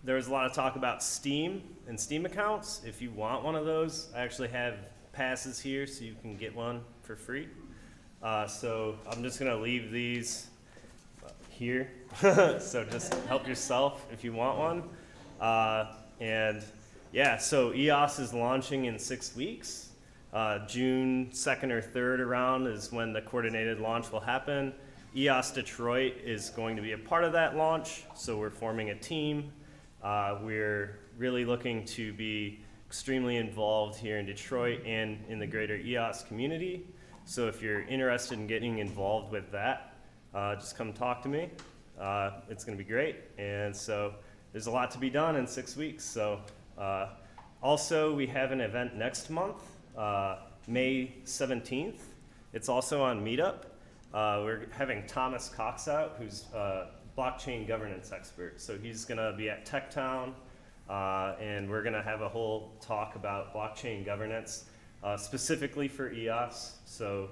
There was a lot of talk about Steam and Steam accounts. If you want one of those, I actually have passes here so you can get one for free. So I'm just gonna leave these here. So just help yourself if you want one. And yeah, so EOS is launching in 6 weeks. June 2nd or 3rd around is when the coordinated launch will happen. EOS Detroit is going to be a part of that launch, so we're forming a team. We're really looking to be extremely involved here in Detroit and in the greater EOS community. So if you're interested in getting involved with that, just come talk to me. It's going to be great. And so there's a lot to be done in 6 weeks. So also we have an event next month. May 17th. It's also on Meetup. We're having Thomas Cox out, who's a blockchain governance expert. So he's going to be at TechTown, and we're going to have a whole talk about blockchain governance, specifically for EOS. So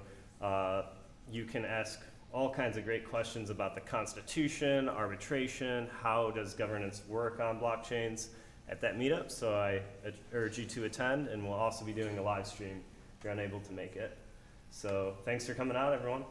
you can ask all kinds of great questions about the Constitution, arbitration, how does governance work on blockchains at that meetup. So I urge you to attend, and we'll also be doing a live stream if you're unable to make it. So thanks for coming out, everyone.